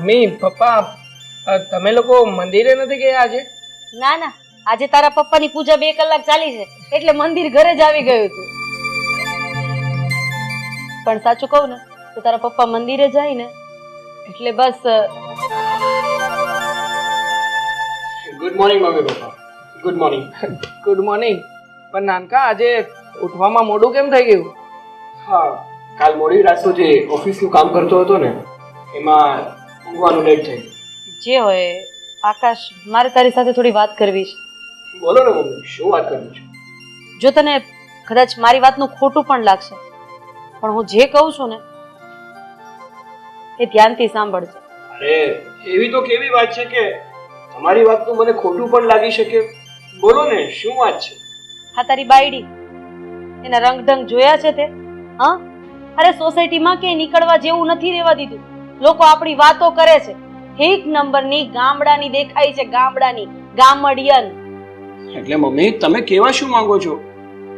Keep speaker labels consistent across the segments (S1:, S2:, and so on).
S1: Mummy papa તમે લોકો મંદિરે નથી ગયા આજે?
S2: ના ના, આજે તારા પપ્પાની પૂજા 2 કલાક ચાલી છે એટલે મંદિર ઘરે જ આવી ગયું હતું. પણ સાચું કહું ને તો તારા પપ્પા મંદિરે જાય ને એટલે બસ.
S3: ગુડ મોર્નિંગ મમ્મી પપ્પા. Good morning.
S1: Good morning. પણ નાનકા આજે ઉઠવામાં મોડું કેમ થઈ ગયું?
S3: હા, કાલ મોડી રાત સુધી ઓફિસનું કામ કરતો હતો ને એમાં ઊંઘવાનું લેટ થઈ ગયું.
S2: જે હોય આકાશ, મારે તારી સાથે થોડી વાત કરવી છે.
S3: બોલો ને મમ્મી, શું વાત કરવી છે?
S2: જો તને કદાચ મારી વાતનું ખોટું પણ લાગશે પણ હું જે કહું છું ને એ ધ્યાનથી સાંભળજે.
S3: અરે એવી તો કેવી વાત છે કે તમારી વાતનું મને ખોટું પણ લાગી શકે? બોલો ને, શું વાત છે?
S2: હા, તારી બાયડી, એના રંગઢંગ જોયા છે તે? હા, અરે સોસાયટીમાં કે નીકળવા જેવું નથી રહેવા દીધું. લોકો આપણી વાતો કરે છે. 1 નંબરની ગામડાની દેખાય છે, ગામડાની, ગામડિયન.
S3: એટલે મમ્મી તમે કેવા શું માંગો છો?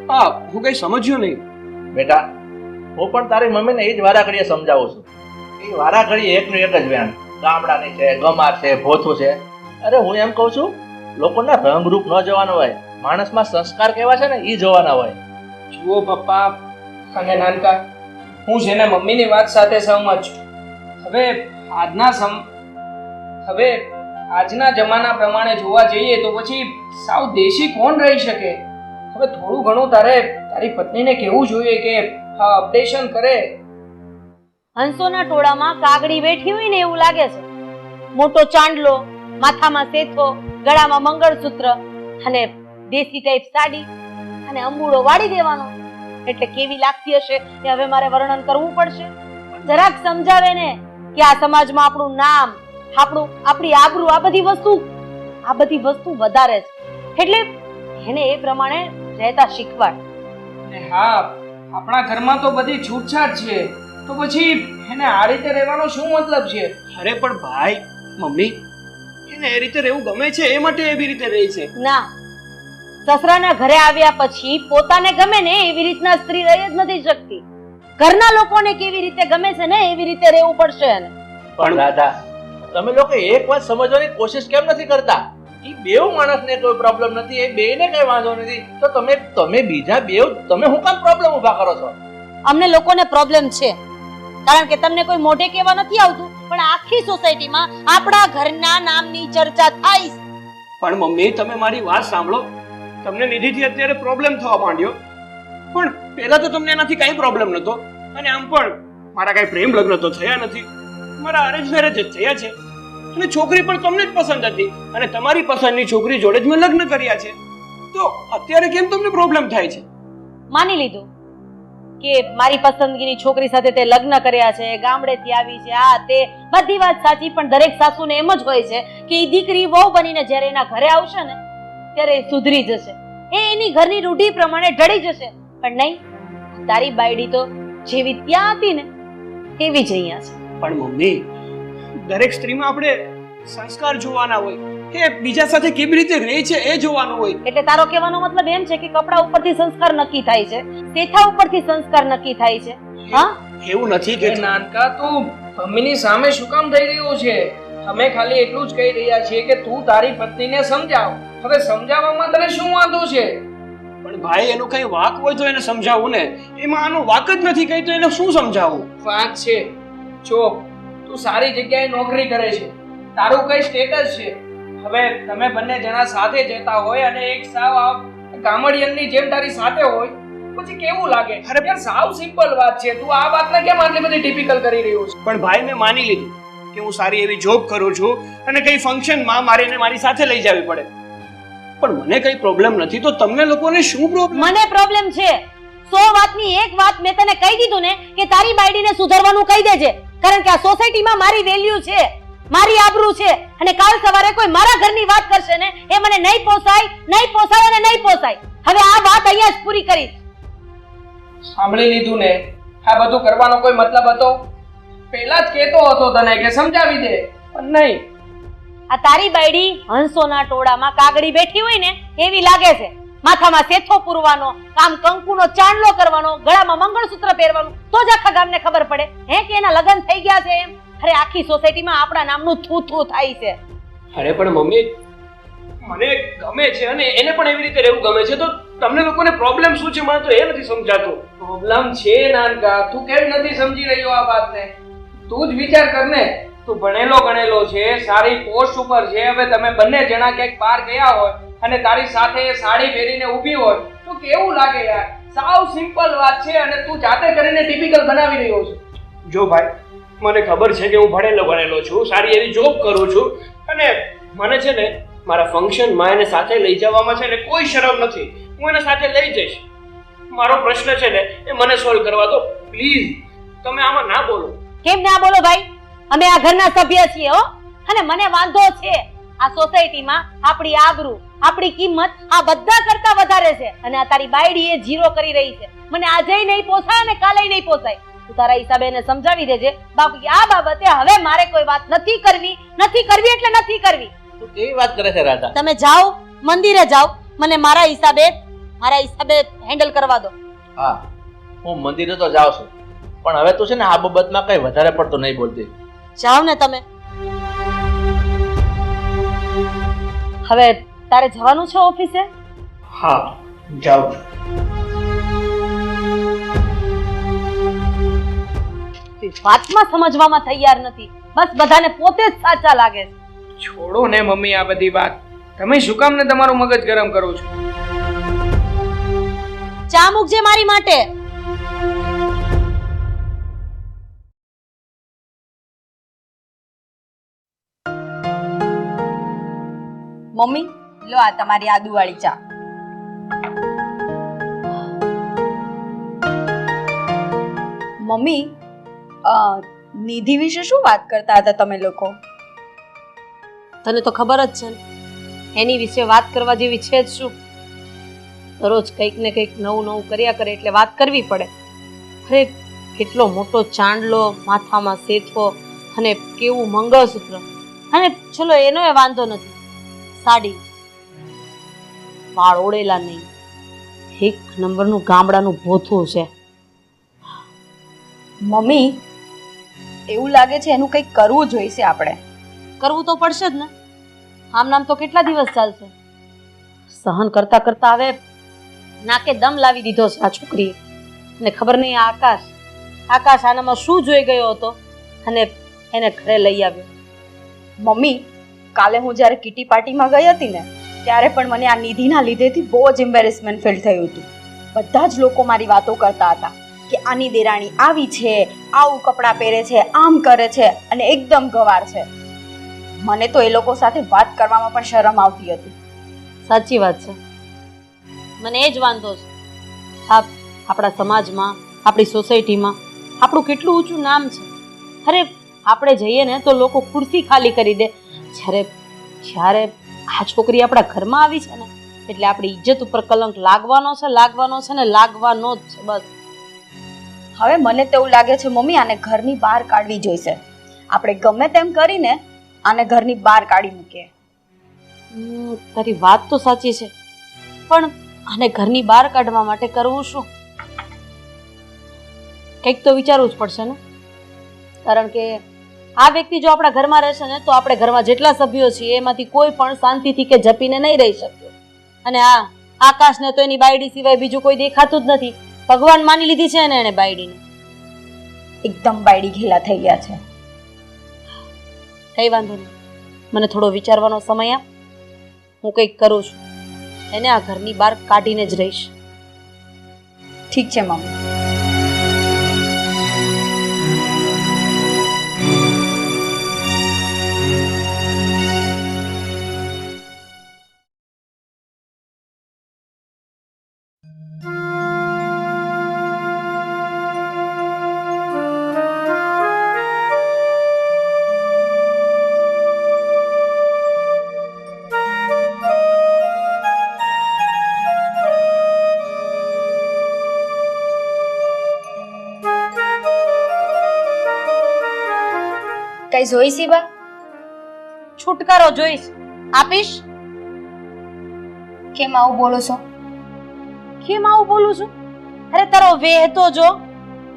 S3: હા, હું કઈ સમજ્યો નહીં.
S4: બેટા, હું પણ તારી મમ્મીને એ જ વારા ઘડીએ સમજાવું છું. એ વારા ઘડીએ એકનું એક જ વ્યાન, ગામડાની છે, ગમાર છે, ભોથું છે. અરે હું એમ કહું છું, લોકોના રંગરૂપ ન જોવાનું હોય, માણસમાં સંસ્કાર કેવા છે ને એ જોવાના હોય.
S1: જુઓ પપ્પા અને નાનકા, હું છે ને મમ્મીની વાત સાથે સહમત છું. હવે આજના જમાના પ્રમાણે જોવા જઈએ તો પછી સાવ દેશી કોણ રહી શકે? હવે થોડું ઘણું તારી પત્નીને કહેવું જોઈએ કે અપડેશન કરે.
S2: હંસોના ટોળામાં કાગડી બેઠી હોય ને એવું લાગે છે. મોટો ચાંદલો, માથામાં સેથો, ગળામાં મંગળસૂત્ર અને દેશી ટાઈપ સાડી અને અંબુડો વાળી દેવાનો. એટલે કેવી લાગતી હશે એ હવે મારે વર્ણન કરવું પડશે? જરાક સમજાવે ને કે આ સમાજમાં આપણું નામ, આપણી આબરૂ, આ બધી વસ્તુ વધારે છે. એટલે એને એ પ્રમાણે રહેતા શીખવાડ.
S1: હા, આપણા ઘરમાં તો બધી છૂટછાટ છે, તો પછી એને આ રીતે રહેવાનો શું મતલબ છે?
S3: અરે પણ ભાઈ, મમ્મી એને એ રીતે રહેવું ગમે છે, એ માટે એવી રીતે રહે છે.
S2: ના, સસરાના ઘરે આવ્યા પછી પોતાને ગમે ને એવી રીતના સ્ત્રી રહી જ નથી શકતી. ઘરના લોકોને કેવી રીતે ગમે છે ને એવી રીતે રહેવું પડશે એને.
S4: પણ દાદા, તમે લોકો એક વાત સમજવાની કોશિશ કેમ નથી કરતા? એ બેવ માણસને કોઈ પ્રોબ્લેમ નથી, એ બેયને કઈ વાંધો નથી, તો તમે બીજા બેવ તમે શું કામ પ્રોબ્લેમ ઊભા કરો છો?
S2: અમને લોકોને પ્રોબ્લેમ છે કારણ કે તમને કોઈ મોઢે કહેવા નથી આવતું પણ આખી સોસાયટીમાં આપણા ઘરના નામની ચર્ચા થાય છે.
S3: પણ મમ્મી તમે મારી વાત સાંભળો. તમને નિધિથી અત્યારે પ્રોબ્લેમ થવા માંડ્યો, પણ પહેલા તો તમને એનાથી કઈ પ્રોબ્લેમ નતો. અને આમ પણ મારા કઈ પ્રેમ લગ્ન તો થયા નથી, મારા અરેન્જ મેરેજ જ થયા છે. અને છોકરી પણ તમને જ પસંદ હતી અને તમારી પસંદની છોકરી જોડે જ મેં લગ્ન કર્યા છે. તો અત્યારે કેમ તમને પ્રોબ્લેમ થાય છે?
S2: માની લીધું કે મારી પસંદગીની છોકરી સાથે તે લગ્ન કર્યા છે, ગામડેથી આવી છે, આ તે બધી વાત સાચી. પણ દરેક સાસુને એમ જ હોય છે કે એ દીકરી વહુ બનીને જ્યારે એના ઘરે આવશે ને ત્યારે એ સુધરી જશે, એ એની ઘરની રૂઢિ પ્રમાણે ઢળી જશે. પણ નહીં, તારી બાયડી તો જેવી ત્યાં હતી ને એવી જ અહીંયા છે.
S3: પણ મમ્મી, દરેક સ્ત્રીમાં આપણે સંસ્કાર જોવાના હોય, કે બીજા સાથે કેવી રીતે રહે છે એ જોવાનું હોય.
S2: એટલે તારો કહેવાનો મતલબ એમ છે કે કપડા ઉપરથી સંસ્કાર નક્કી થાય છે, સેથા ઉપરથી સંસ્કાર નક્કી થાય છે? હા,
S3: એવું નથી કે
S1: નાનકા, તું મમ્મીની સામે શું કામ થઈ રહ્યો છે? અમે ખાલી એટલું જ કહી રહ્યા છીએ કે તું તારી પત્નીને સમજાવ. હવે સમજાવવામાં તને શું વાંધો છે?
S3: પણ ભાઈ, એનો કઈ વાક હોય તો એને સમજાવવું ને. એમાં આનો વાક જ નથી કઈ તો એને શું સમજાવવું?
S1: વાત છે, જો તું સારી જગ્યાએ નોકરી કરે છે, તારું કઈ સ્ટેટસ છે. હવે તમે બંને જણા સાથે જતા હોય અને એક સાવ ગામડિયનની જેમ તારી સાથે હોય પછી કેવું લાગે? અરે યાર, સાવ સિમ્પલ વાત છે. તું આ વાતને કેમ આટલી બધી ટિપિકલ કરી રહ્યો છે?
S3: પણ ભાઈ, મેં માની લીધું કે હું સારી એવી જોબ કરું છું અને કઈ ફંક્શનમાં મારે એને મારી સાથે લઈ જવી પડે. પણ મને કઈ પ્રોબ્લેમ નથી, તો તમને લોકોને શું પ્રોબ્લેમ?
S2: મને પ્રોબ્લેમ છે. 100 વાતની એક વાત મેં તને કહી દીધું ને કે તારી બાયડીને સુધારવાનું કહી દેજે. કારણ કે આ સોસાયટીમાં મારી વેલ્યુ છે, મારી આબરૂ છે. અને કાલ સવારે કોઈ મારા ઘરની વાત કરશે ને એ મને નહીં પોસાય અને નહીં પોસાય. હવે આ વાત અહીંયા જ પૂરી કરીશ.
S1: સાંભળી લીધું ને? આ બધું કરવાનો કોઈ મતલબ હતો? પહેલા જ કહેતો હતો તને કે સમજાવી દે, પણ નહીં.
S2: આ તારી બાયડી હંસોના ટોળામાં કાગડી બેઠી હોય ને એવી લાગે છે. માથામાં સેથો પૂરવાનો, કામ કંકુનો ચાંદલો કરવાનો, ગળામાં મંગળસૂત્ર પહેરવાનું, તો જ આખા ગામને ખબર પડે હે કે એના લગ્ન થઈ ગયા છે એમ. અરે આખી સોસાયટીમાં આપણા નામનું થૂ થૂ થાય છે.
S3: અરે પણ મમ્મી, મને ગમે છે અને એને પણ એવી રીતે રહેવું ગમે છે, તો તમને લોકોને પ્રોબ્લેમ શું છે મને તો એ નથી સમજાતું.
S1: પ્રોબ્લેમ છે નાનકા, તું કેમ નથી સમજી રહ્યો આ વાતને? તું જ વિચાર કર ને, તું ભણેલો ગણેલો છે, સારી પોસ્ટ ઉપર છે. હવે તમે બંને જણા ક્યાંક બહાર ગયા હોય અને તારી સાથે એ સાડી પહેરીને ઊભી હોય તો કેવું લાગે યાર? સાવ સિમ્પલ વાત છે અને તું જાતે કરીને ટિપિકલ બનાવી રહ્યો છે.
S3: જો ભાઈ, મને ખબર છે કે હું ભણેલો ગણેલો છું, સારી એવી જોબ કરું છું અને મને છે ને મારા ફંક્શનમાં એને સાથે લઈ જવામાં છે ને કોઈ શરમ નથી. હું એને સાથે લઈ જઈશ. મારો પ્રશ્ન છે ને એ મને સોલ્વ કરવા દો પ્લીઝ. તમે આમાં ના બોલો.
S2: કેમ ના બોલો ભાઈ? અમે આ ઘરના સભ્ય છીએ હો, અને મને વાંધો છે આ સોસાયટીમાં આપણી આબરૂ, આપણી કિંમત આ બધા કરતા વધારે છે. અને આ તારી બાયડી એ જીરો કરી રહી છે. મને આજે નહીં પોસાય અને કાલે નહીં પોસાય. તું તારા હિસાબે એને સમજાવી દેજે. બાકી આ બાબતે હવે મારે કોઈ વાત નથી કરવી એટલે નથી કરવી.
S4: તું કેવી વાત કરે છે રાધા?
S2: તમે જાઓ, મંદિરે જાઓ, મને મારા હિસાબે હેન્ડલ કરવા દો.
S4: હા, હું મંદિરે તો જાઉં છું, પણ હવે તું છે ને આ બાબતમાં કઈ વધારે પડતો નહીં બોલતી.
S2: જાઓ ને તમે. હવે તારે જવાનું છે ઓફિસે?
S3: હા, જાઓ.
S2: વાતમાં સમજવામાં તૈયાર નથી, બસ બધાને પોતે જ સાચા લાગે છે.
S1: છોડો ને મમ્મી આ બધી વાત. તમે શું કામ ને તમારું મગજ ગરમ કરો છો?
S2: ચા મૂકજે મારી માટે.
S5: મમ્મી, લો આ તમારી આદુવાળી ચા. મમ્મી, નિધિ વિશે શું વાત કરતા હતા તમે લોકો?
S2: તને તો ખબર જ છે ને, એની વિશે વાત કરવા જેવી છે જ શું? દરરોજ કંઈક ને કંઈક નવું નવું કર્યા કરે એટલે વાત કરવી પડે. અરે કેટલો મોટો ચાંદલો, માથામાં સેથો અને કેવું મંગળસૂત્ર. અને ચલો એનોય વાંધો નથી, સાડી, વાળ ઓળેલા નહીં, એક નંબરનું ગામડાનું ભોથું છે.
S5: મમ્મી, એવું લાગે છે એનું કંઈક કરવું જોઈશે આપણે.
S2: કરવું તો પડશે જ ને. આમ નામ તો કેટલા દિવસ ચાલશે? સહન કરતા કરતા હવે નાકે દમ લાવી દીધો છે આ છોકરીએ. અને ખબર નહીં આ આકાશ આનામાં શું જોઈ ગયો હતો અને એને ઘરે લઈ આવ્યો.
S5: મમ્મી, કાલે હું જ્યારે કિટી પાર્ટીમાં ગઈ હતી ને ત્યારે પણ મને આ નિધિના લીધેથી બહુ જ એમ્બેરેસમેન્ટ ફીલ થયું હતું. બધા જ લોકો મારી વાતો કરતા હતા કે આની દેરાણી આવી છે, આવું કપડાં પહેરે છે, આમ કરે છે અને એકદમ ગવાર છે. મને તો એ લોકો સાથે વાત કરવામાં પણ શરમ આવતી હતી.
S2: સાચી વાત છે, મને એ જ વાંધો છે. આપણા સમાજમાં, આપણી સોસાયટીમાં આપણું કેટલું ઊંચું નામ છે. અરે આપણે જઈએ ને તો લોકો ખુરશી ખાલી કરી દે. જ્યારે આ છોકરી આપણા ઘરમાં આવી છે ને એટલે આપણી ઇજ્જત ઉપર કલંક લાગવાનો છે ને લાગવાનો જ છે. બસ
S5: હવે મને તો એવું લાગે છે મમ્મી, આને ઘરની બહાર કાઢવી જોઈશે. આપણે ગમે તેમ કરીને આને ઘરની બહાર કાઢી મૂકીએ.
S2: તારી વાત તો સાચી છે, પણ આને ઘરની બહાર કાઢવા માટે કરવું શું? કંઈક તો વિચારવું જ પડશે ને. કારણ કે આ વ્યક્તિ જો આપણા ઘરમાં રહેશે ને તો આપણે ઘરમાં જેટલા સભ્યો છીએ એમાંથી કોઈ પણ શાંતિથી કે જપીને નહીં રહી શકે. અને આ આકાશને તો એની બાયડી સિવાય બીજું કોઈ દેખાતું જ નથી. ભગવાન માની લીધી છે ને એને બાયડીને.
S5: એકદમ બાયડી ઘેલા થઈ ગયા છે.
S2: કઈ વાંધો નહીં, મને થોડો વિચારવાનો સમય આપ. હું કંઈક કરું છું, એને આ ઘરની બહાર કાઢીને જ રહીશ.
S5: ઠીક છે મમ્મી. કઈ જોઈશી બા?
S2: છુટકારો જોઈશ, આપીશ?
S5: કેમ આવું બોલો છો?
S2: કેમ આવું બોલું છું? અરે તારો વેહ તો જો.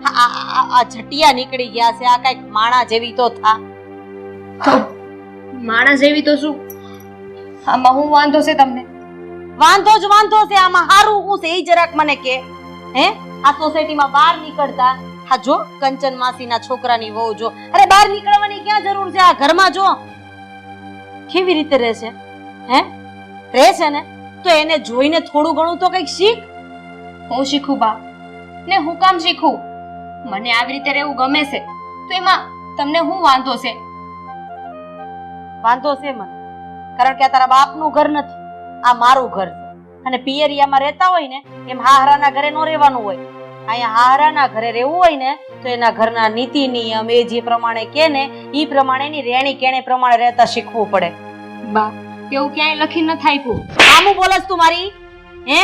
S2: આ છટિયા નીકળી ગયા છે, આ કઈક માણા જેવી તો થા.
S5: તો માણસ જેવી તો શું, આમાં હું વાંધો છે તમને?
S2: વાંધો છે આમાં. હારું હું છે એ જરાક મને કે. હે આ સોસાયટીમાં બહાર નીકળતા, હા જો કંચન માસીના છોકરાની વહુ જો, અરે બહાર નીકળવાની ક્યાં જરૂર છે? આ ઘરમાં જો કેવી રીતે રહે છે. હે રહે છે ને તો એને જોઈને થોડું ઘણું તો કંઈક શીખ.
S5: હું શીખું બા? ને હું કામ શીખું? મને આવી રીતે રહેવું ગમે છે, તો એમાં તમને શું વાંધો છે?
S2: વાંધો છે મને, કારણ કે આ તારા બાપનું ઘર નથી, આ મારું ઘર છે. અને પિયરિયામાં રહેતા હોય ને એમ હાહરાના ઘરે ન રહેવાનું હોય. અહીંયા હાહરાના ઘરે રહેવું હોય ને તો એના ઘરના નીતિ નિયમ એ જે પ્રમાણે કે ને એ પ્રમાણેની રહેણી કેણી પ્રમાણે રહેતા શીખવું પડે.
S5: બા એવું ક્યાંય લખી ન થાયપું.
S2: આમું બોલસ તું મારી? હે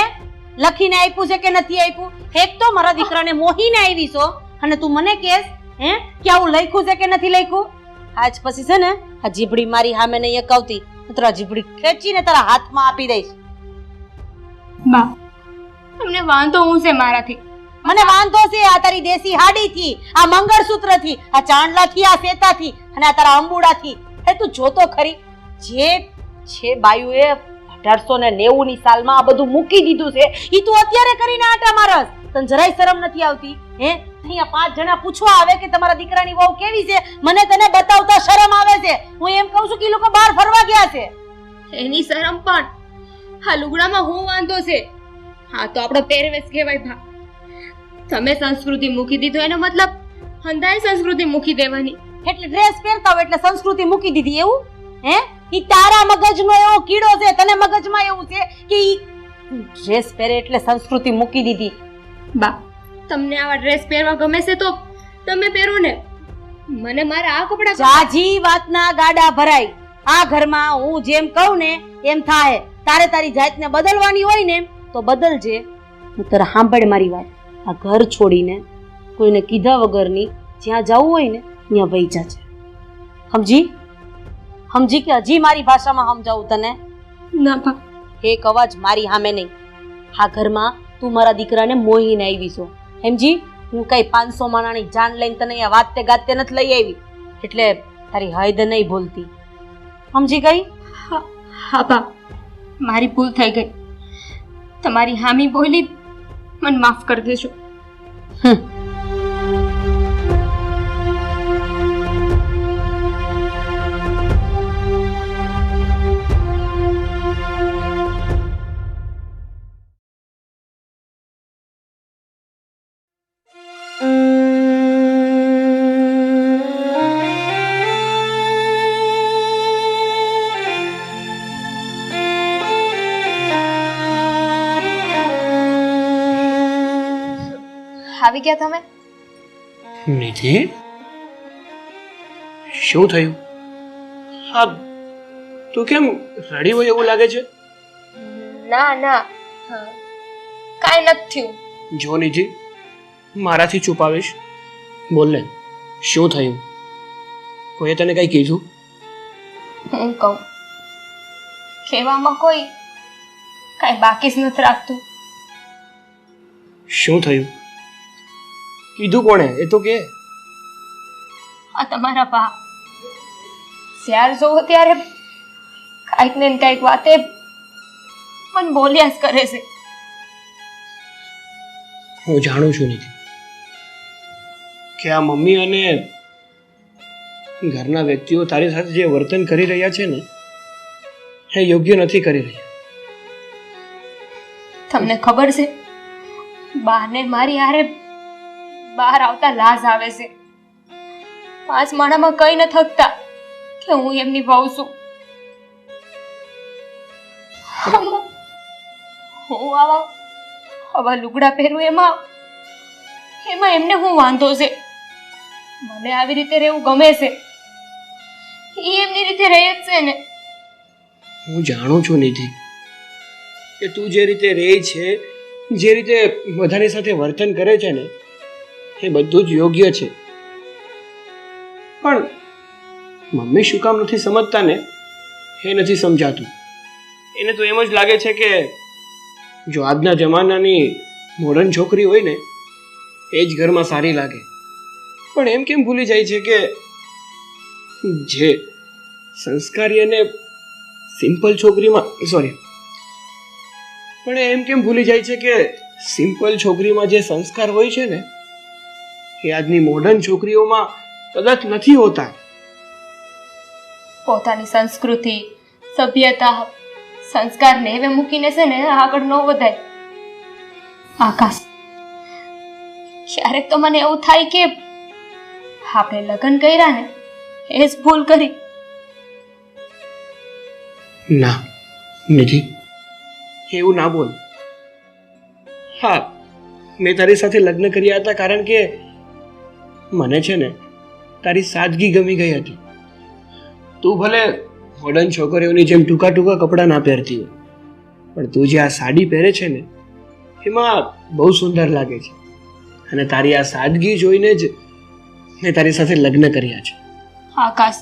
S2: લખીને આપ્યું છે કે નથી આપ્યું? એક તો મારા દીકરાને મોહીને આવી છો અને તું મને કહેસ હે કે આવું લખ્યું છે કે નથી લખ્યું? આજ પછી છે ને આ જીભડી મારી સામે નહીં અકાવતી, નતર આ જીભડી ખેંચીને તારા હાથમાં આપી દઈશ.
S5: બા તમને વાંધો હું છે મારાથી?
S2: મને વાંધો છે આ તારી દેશી હાડીથી, આ મંગળસૂત્રથી, આ ચાંદલાથી, આ સેતાથી અને આ તારા અંબુડાથી. હે તું જોતો ખરી જે બાયુએ 1890 ની સાલમાં આ બધું મૂકી દીધું છે ઈ તું અત્યારે કરીને આટા મારસ. તને જરાય શરમ નથી આવતી? હે અહીંયા 5 જણા પૂછવા આવે કે તમારા દીકરાની વહુ કેવી છે, મને તને બતાવતા શરમ આવે છે. હું એમ કહું છું કે ઈ લોકો બહાર ફરવા ગયા છે.
S5: એની શરમ પણ આ લુગડામાં હું વાંધો છે? હા તો આપણો પહેરવેશ કહેવાય ભા. તમે સંસ્કૃતિ મૂકી દીધો એનો મતલબ હંધાય સંસ્કૃતિ મૂકી દેવાની.
S2: એટલે ડ્રેસ પહેરતા હોય એટલે સંસ્કૃતિ મૂકી દીધી એવું? હે ઈ તારા મગજનો એવો કીડો છે, તને મગજમાં એવું છે કે ઈ ડ્રેસ પહેરે એટલે સંસ્કૃતિ મૂકી દીધી.
S5: બા તમને આવા ડ્રેસ પહેરવા ગમે છે તો તમે પહેરો ને, મને મારા આ કપડા
S2: જાજી વાતના ગાડા ભરાય. આ ઘરમાં હું જેમ કહું ને એમ થાય. તારે તારી જાતને બદલવાની હોય ને તો બદલજે. નતર સાંભળ મારી વાત, આ ઘર છોડીને કોઈને કીધા વગરની જ્યાં જવું હોય ને ત્યાં વહી જાજે. સમજી કે હજી મારી ભાષામાં સમજાવું તને?
S5: ના બા.
S2: એક અવાજ મારી સામે નહીં. આ ઘરમાં તું મારા દીકરાને મોહીને આવી છો, સમજી? હું કઈ 500 માણાની જાન લઈને તને અહીંયા વાતે ગાતે નથી લઈ આવી, એટલે તારી હૈદ નહીં ભૂલતી. સમજી ગઈ?
S5: હા બા મારી ભૂલ થઈ ગઈ. તમારી હામી બોલી મને માફ કરી દેજો. આવી ગયા તમે?
S3: નિધિ શું થયું? હા તું કેમ રડી હોય એવું લાગે છે?
S5: ના કાંઈ નથી થયું.
S3: જો નિધિ મારાથી છુપાવીશ, બોલ ને શું થયું? કોઈએ તને કઈ કીધું?
S5: હું કહું કહેવામાં કોઈ કાંઈ બાકી જ નથી રાખતું.
S3: શું થયું? કીધું કોણે એ તો કે.
S5: આ તમારા બા જ્યારે જોવો ત્યારે કાંઈક ને કાંઈક વાતે મને બોલ્યા જ કરે છે.
S3: હું જાણું છું નિધિ કે આ મમ્મી અને ઘરના વ્યક્તિઓ તારી સાથે જે વર્તન કરી રહ્યા છે ને એ યોગ્ય નથી કરી રહ્યા.
S5: તમને ખબર છે બાને મારી હારે બહાર આવતા લાજ આવે છે. 5 માણામાં કઈ ન થકતા કે હું એમની વહુ છું. હું આવા લુગડા પહેરું એમાં એમને હું વાંધો છે? મને આવી રીતે રહેવું ગમે છે. એ એમની રીતે રહે જ છે ને.
S3: હું જાણું છું નિધિ કે તું જે રીતે રહે છે, જે રીતે બધાની સાથે વર્તન કરે છે ને એ બધું જ યોગ્ય છે. પણ મમ્મી શું કામ નથી સમજતા ને એ નથી સમજાતું. એને તો એમ જ લાગે છે કે જો આજના જમાનાની મોડર્ન છોકરી હોય ને એ જ ઘરમાં સારી લાગે. પણ એમ કેમ ભૂલી જાય છે કે જે સંસ્કારી અને સિમ્પલ છોકરીમાં પણ એમ કેમ ભૂલી જાય છે કે સિમ્પલ છોકરીમાં જે સંસ્કાર હોય છે ને એ આજની મોડર્ન છોકરીઓમાં કદાચ નથી હોતા.
S6: પોતાની સંસ્કૃતિ, સભ્યતા, સંસ્કારને હવે મૂકીને છે ને આગળ ન વધાય. આકાશ, ક્યારેક તો મને એવું થાય કે આપણે લગ્ન કર્યા ને એ જ ભૂલ કરી.
S3: ના નિધિ, એવું ના બોલ. હા, મેં તારી સાથે લગ્ન કર્યા હતા કારણ કે મને છે ને તારી સાદગી ગમી ગઈ હતી. તું ભલે મોડર્ન છોકરીઓની જેમ ટૂંકા ટૂંકા કપડાં ના પહેરતી હોય, પણ તું જે આ સાડી પહેરે છે ને એમાં બહુ સુંદર લાગે છે. અને તારી આ સાદગી જોઈને જ મેં તારી સાથે લગ્ન કર્યા છે.
S6: આકાશ,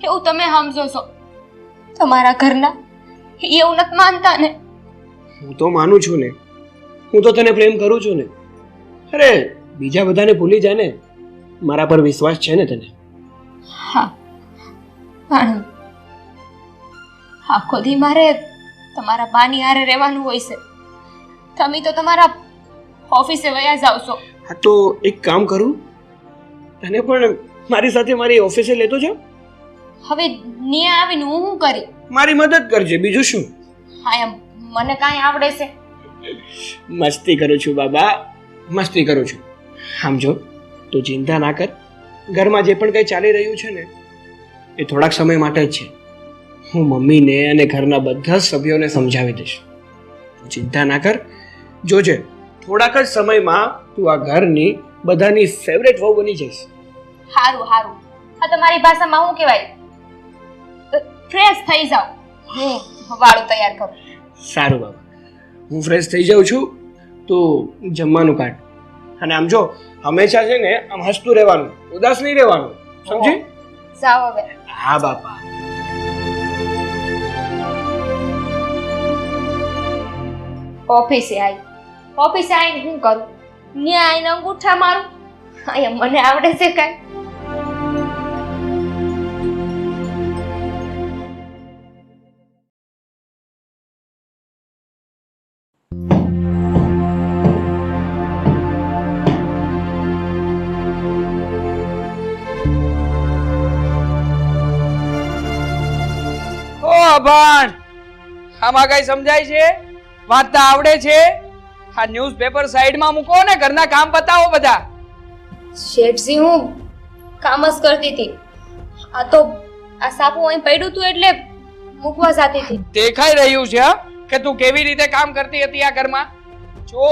S6: એવું તમે સમજો છો? તમારા ઘરના એવું નથી માનતા ને?
S3: હું તો માનું છું ને, હું તો તને પ્રેમ કરું છું ને. અરે બીજા બધાને ભૂલી જા ને, મારા પર વિશ્વાસ છે ને તને?
S6: હા, પણ આખો દી મારે તમારા બાની હારે રહેવાનું હોય છે. તમે તો તમારા ઓફિસે વયા જાવ છો.
S3: હા તો એક કામ કરું, તને પણ મારી સાથે મારી ઓફિસે લેતો જાઉં.
S6: હવે નિયા આવીને હું શું કરી?
S3: મારી મદદ કરજે, બીજું શું.
S6: હા, એમ મને કાંઈ આવડે છે?
S3: મસ્તી કરું છું બાબા, મસ્તી કરું છું. આમ જો, તું ચિંતા ના કર. ઘરમાં જે પણ કંઈ ચાલી રહ્યું છે ને એ થોડાક સમય માટે જ છે. હું મમ્મીને અને ઘરના બધા જ સભ્યોને સમજાવી દઈશ. તું ચિંતા ના કર. જોજે, થોડાક જ સમયમાં તું આ ઘરની બધાની ફેવરેટ વહુ બની જઈશ.
S6: હારું હારું. આ તમારી ભાષામાં શું કહેવાય? ફ્રેશ થઈ જાવ. હું વાળું તૈયાર કરું.
S3: સારું બાબા, હું ફ્રેશ થઈ જાઉં છું. તું જમવાનું કાઢ. અને આમ જો, હંમેશા છે ને આમ હસતું રહેવાનું, ઉદાસ નહીં રહેવાનું, સમજી?
S6: જાઓ હવે.
S3: હા બાપા.
S6: ઓફિસે આવીને શું કરું? ન્યા આવીને અંગૂઠા મારું? અહીંયા મને આવડે છે કાંઈ?
S1: ઓ અભાન, આમાં કઈ સમજાય છે? વાંચતા આવડે છે? આ ન્યૂઝપેપર સાઈડમાં મૂકો ને, ઘરના કામ બતાવો બધા.
S6: શેઠજી, હું કામ જ કરતી હતી. આ તો આ સાપુ અહીં પડ્યું હતું એટલે મૂકવા જતી હતી.
S1: દેખાઈ રહ્યું છે કે તું કેવી રીતે કામ કરતી હતી આ ઘરમાં. જો,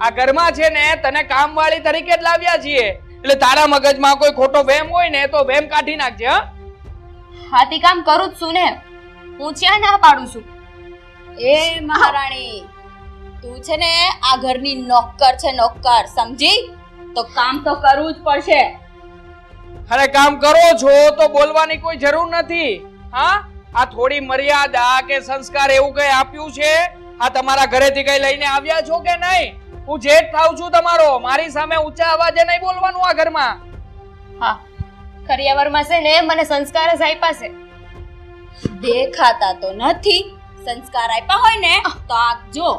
S1: આ ઘરમાં છે ને તને કામવાળી તરીકે જ લાવ્યા છીએ, એટલે તારા મગજમાં કોઈ ખોટો વહેમ હોય ને તો વહેમ કાઢી નાખજે.
S6: હાથી કામ કરું જ છું ને, હું ક્યાં ના પાડું છું?
S5: એ મહારાણી, તું છે ને આ ઘરની નોકર છે, નોકર, સમજી? તો કામ તો કરવું જ પડશે.
S1: અરે કામ કરો છો તો બોલવાની કોઈ જરૂર નથી. હા, આ થોડી મર્યાદા કે સંસ્કાર એવું કઈ આપ્યું છે? આ તમારા ઘરેથી કઈ લઈને આવ્યા છો કે નહીં? હું જેઠ થાઉં છું તમારો, મારી સામે ઊંચા અવાજે નહીં બોલવાનું આ ઘરમાં.
S6: હા, કરિયાવરમાં છે ને મને સંસ્કાર જ આપ્યા છે.
S5: દેખાતા તો નથી. સંસ્કાર આપ્યા હોય ને તો આ જો,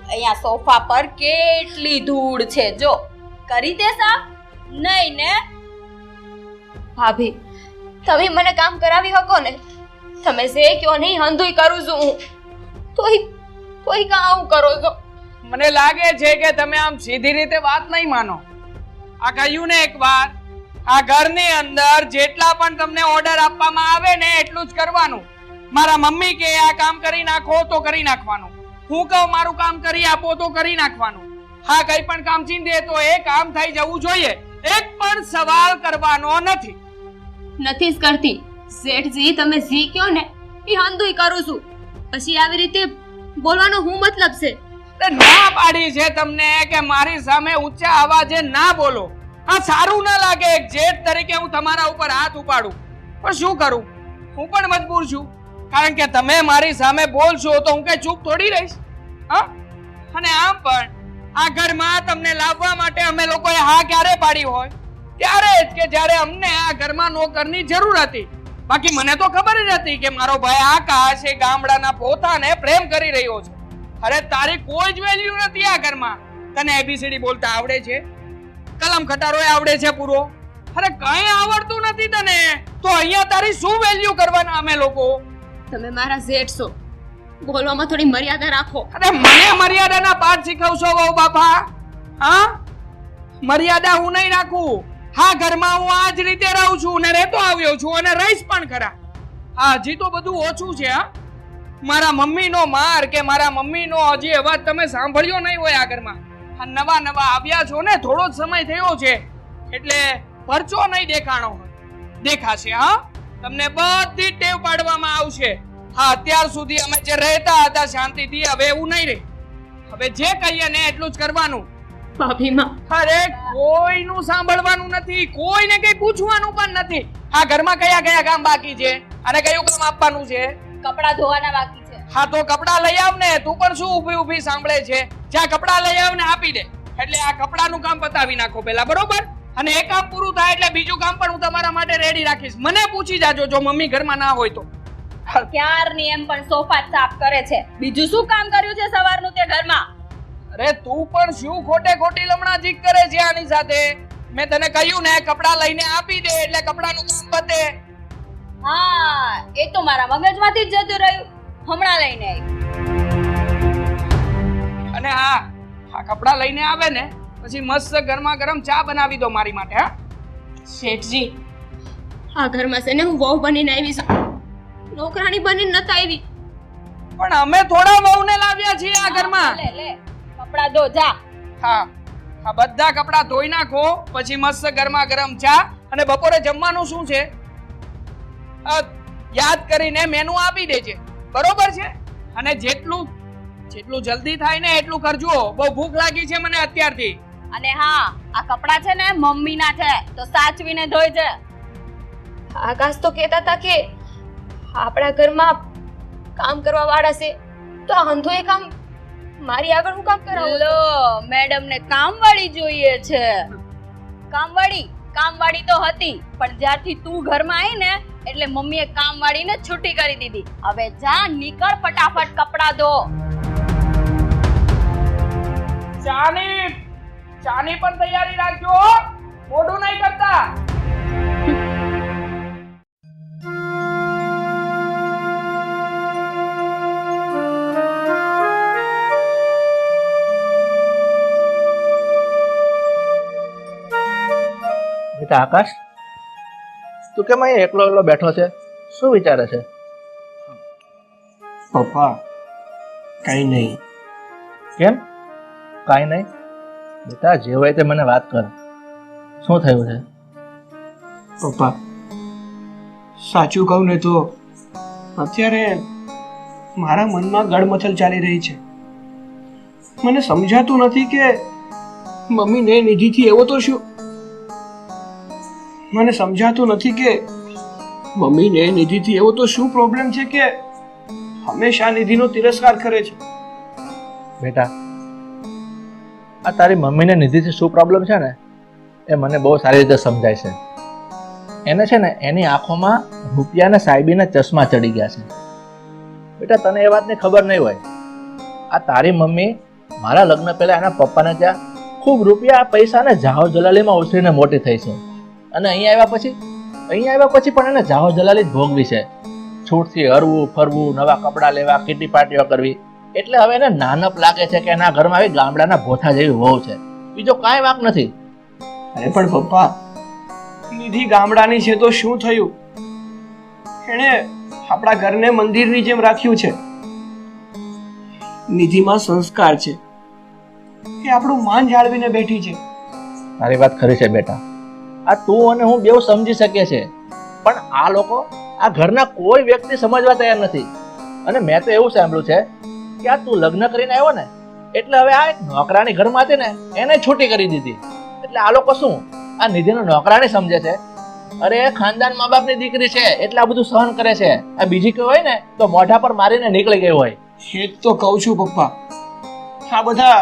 S5: અહીંયા સોફા પર કેટલી ધૂળ છે, જો. કરી દે સાફ? નહીં ને?
S6: ભાભી, તમે મને કામ કરાવી શકો ને? તમે જે કયો નહીં હંધુય કરું છું હું. તોય કાં આવું કરો છો?
S1: મને લાગે છે કે તમે આમ સીધી રીતે વાત નહીં માનો. આ કહ્યું ને એકવાર, આ ઘરની અંદર જેટલા પણ તમને ઓર્ડર આપવામાં આવે ને એટલું જ કરવાનું. મારા મમ્મી કે આ કામ કરી નાખો તો કરી નાખવાનું. હું કહું મારું કામ કરી આપો તો કરી નાખવાનું. હા, કઈ પણ કામ ચીંધે તો એ કામ થઈ જવું જોઈએ. એક પણ સવાલ કરવાનો નથી.
S6: નથી જ કરતી. શેઠજી, તમે જી કયો ને એ હંધુય કરું છું. પછી આવી રીતે બોલવાનો હું મતલબ છે?
S1: ના પાડી છે તમને કે મારી સામે ઊંચા અવાજે ના બોલો. આ સારું ના લાગે. એક જેઠ તરીકે હું તમારા ઉપર હાથ ઉપાડું, પણ શું કરું, હું પણ મજબૂર છું. કારણ કે તમે મારી સામે બોલશો તો હું કઈ ચૂપ થોડી રહીશ. હા, અને આમ પણ આ ઘરમાં તમને લાવવા માટે અમે લોકોએ હા ક્યારે પાડી હોય? ત્યારે જ કે જ્યારે અમને આ ઘરમાં નોકરની જરૂર હતી. બાકી મને તો ખબર જ હતી કે મારો ભાઈ આકાશ એ ગામડાના પોતાને પ્રેમ કરી રહ્યો છે. અરે તારી કોઈ જ વેલ્યુ નથી આ ઘરમાં. તને એબીસીડી બોલતા આવડે છે? કલમ ખટારોય આવડે છે પૂરો? અરે કઈ આવડતું નથી તને તો અહીંયા તારી શું વેલ્યુ કરવાના અમે લોકો?
S6: તમે મારા જેઠ છો, બોલવામાં થોડી મર્યાદા રાખો.
S1: અરે મને મર્યાદાના પાઠ શીખવશો વહુ બાપા? હા, મર્યાદા હું નહીં રાખું. હા, ઘરમાં હું આ જ રીતે રહું છું ને રહેતો આવ્યો છું અને રહીશ પણ ખરા. હા, હજી તો બધું ઓછું છે. હા, મારા મમ્મીનો માર કે મારા મમ્મીનો હજી અવાજ તમે સાંભળ્યો નહીં હોય આ ઘરમાં. આ નવા નવા આવ્યા છો ને, થોડો જ સમય થયો છે એટલે પરચો નહીં દેખાણો હોય. દેખાશે. હા, તમને બધી ટેવ પાડવામાં આવશે. હા, અત્યાર સુધી અમે જે રહેતા હતા શાંતિથી, હવે એવું નહીં રહે. હવે જે કહીએ ને એટલું જ કરવાનું.
S6: ભાભીમાં
S1: અરે કોઈનું સાંભળવાનું નથી, કોઈને કઈ પૂછવાનું પણ નથી. આ ઘરમાં કયા કયા કામ બાકી છે અને કયું કામ આપવાનું છે?
S5: કપડાં ધોવાના બાકી છે.
S1: હા, તો કપડાં લઈ આવ ને. તું પણ શું ઊભી ઊભી સાંભળે છે? જ્યાં કપડાં લઈ આવ ને આપી દે. એટલે આ કપડાનું કામ પતાવી નાખો પહેલા, બરોબર? અને એ કામ પૂરું થાય એટલે બીજું કામ પણ હું તમારા માટે રેડી રાખીશ. મને પૂછી જાજો જો મમ્મી ઘરમાં ના હોય તો.
S5: ક્યારની એમ પણ સોફા જ સાફ કરે છે. બીજું શું કામ કર્યું છે સવારનું તે ઘરમાં?
S1: અરે તું પણ શું ખોટે ખોટી લમણાજીક કરે છે આની સાથે? મેં તને કહ્યું ને કપડાં લઈને આપી દે એટલે કપડાનું કામ પતે.
S5: હા, એ તો મારા મગજમાંથી જ જતું રહ્યું. હમણાં લઈને આવી.
S1: અને હા, આ કપડાં લઈને આવે ને પછી મસ્ત ગરમા ગરમ ચા બનાવી દો મારી માટે. હા,
S6: શેઠજી, આ ઘરમાં છે ને હું વહુ બનીને આવી છું, નોકરાણી બનીને નથી આવી.
S1: પણ અમે થોડા વહુને લાવ્યા છીએ આ ઘરમાં.
S5: લે લે, કપડાં ધો જા.
S1: હા, આ બધા કપડાં ધોઈ નાખો પછી મસ્ત ગરમા ગરમ ચા. અને બપોરે જમવાનું શું છે યાદ કરીને મેનુ આપી દેજે, બરોબર છે? અને જેટલું જલ્દી થાય ને એટલું કરજો. બહુ ભૂખ લાગી છે મને અત્યારથી.
S5: અને હા, આ કપડાં છે ને મમ્મીના છે તો સાચવીને ધોઈજે.
S6: આકાશ તો કહેતા હતા કે આપણા ઘરમાં કામ કરવા વાળા છે, તો આ હંધો એ કામ મારી આગળ હું કામ કરાવું?
S5: લો, મેડમ ને કામવાળી જોઈએ છે. કામવાળી તો હતી, પણ જ્યારથી તું ઘરમાં આવી ને એટલે મમ્મીએ કામવાળીને છૂટી કરી દીધી. હવે જા, નીકળ ફટાફટ, કપડાં ધો.
S1: ચાની પણ તૈયારી રાખજો, મોઢું નહીં કરતા.
S4: બેટા આકાશ, તું કેમ અહીંયા એકલો એકલો બેઠો છે? શું વિચારે છે?
S3: પપ્પા, કઈ નહીં.
S4: કેમ કાંઈ નહીં? બેટા જે હોય તે મને વાત કર. શું થયું છે?
S3: પપ્પા, સાચું કહું ને તો અત્યારે મારા મનમાં ગડમથલ ચાલી રહી છે. મને સમજાતું નથી કે મમ્મીને નિધિથી એવો તો શું. મને સમજાતું નથી કે મમ્મીને નિધિથી એવો તો શું પ્રોબ્લેમ છે કે હંમેશા નિધિનો તિરસ્કાર કરે છે.
S4: બેટા, આ તારી મમ્મીને નિધિથી શું પ્રોબ્લેમ છે ને એ મને બહુ સારી રીતે સમજાય છે. એને છે ને એની આંખોમાં રૂપિયાના સાહેબીના ચશ્મા ચડી ગયા છે. બેટા, તને એ વાતની ખબર નહીં હોય. આ તારી મમ્મી મારા લગ્ન પહેલા એના પપ્પાને ત્યાં ખૂબ રૂપિયા પૈસાને જાહો જલાલીમાં ઉછરીને મોટી થઈ છે. અને અહીંયા આવ્યા પછી પણ એને જાહો જલાલી જ ભોગવી છે. છૂટથી હરવું ફરવું, નવા કપડાં લેવા, કીટી પાર્ટીઓ કરવી. એટલે હવે એને નાનપ લાગે છે કે એના ઘરમાં આવી ગામડાના ભોથા જેવી વહુ છે. બીજો કાંઈ વાંક નથી.
S3: અરે પણ પપ્પા, નિધિ ગામડાની છે તો શું થયું? એણે આપણા ઘરને મંદિરની જેમ રાખ્યું છે. નિધિમાં સંસ્કાર છે, એ આપણું માન જાળવીને બેઠી છે.
S4: તારી વાત ખરી છે બેટા. આ તું અને હું બેઉ સમજી શકીએ છે, પણ આ લોકો આ ઘરના કોઈ વ્યક્તિ સમજવા તૈયાર નથી. અને મેં તો એવું સાંભળ્યું છે કે આ તું લગ્ન કરીને આવ્યો ને એટલે હવે આ એક નોકરાણી ઘરમાં હતી ને એને છૂટી કરી દીધી. એટલે આ લોકો શું આ નિધિનો નોકરાણી સમજે છે? અરે ખાનદાન મા બાપની દીકરી છે એટલે આ બધું સહન કરે છે. આ બીજી કોઈ હોય ને તો મોઢા પર મારીને નીકળી ગઈ હોય.
S3: એ જ તો કહું છું પપ્પા, આ બધા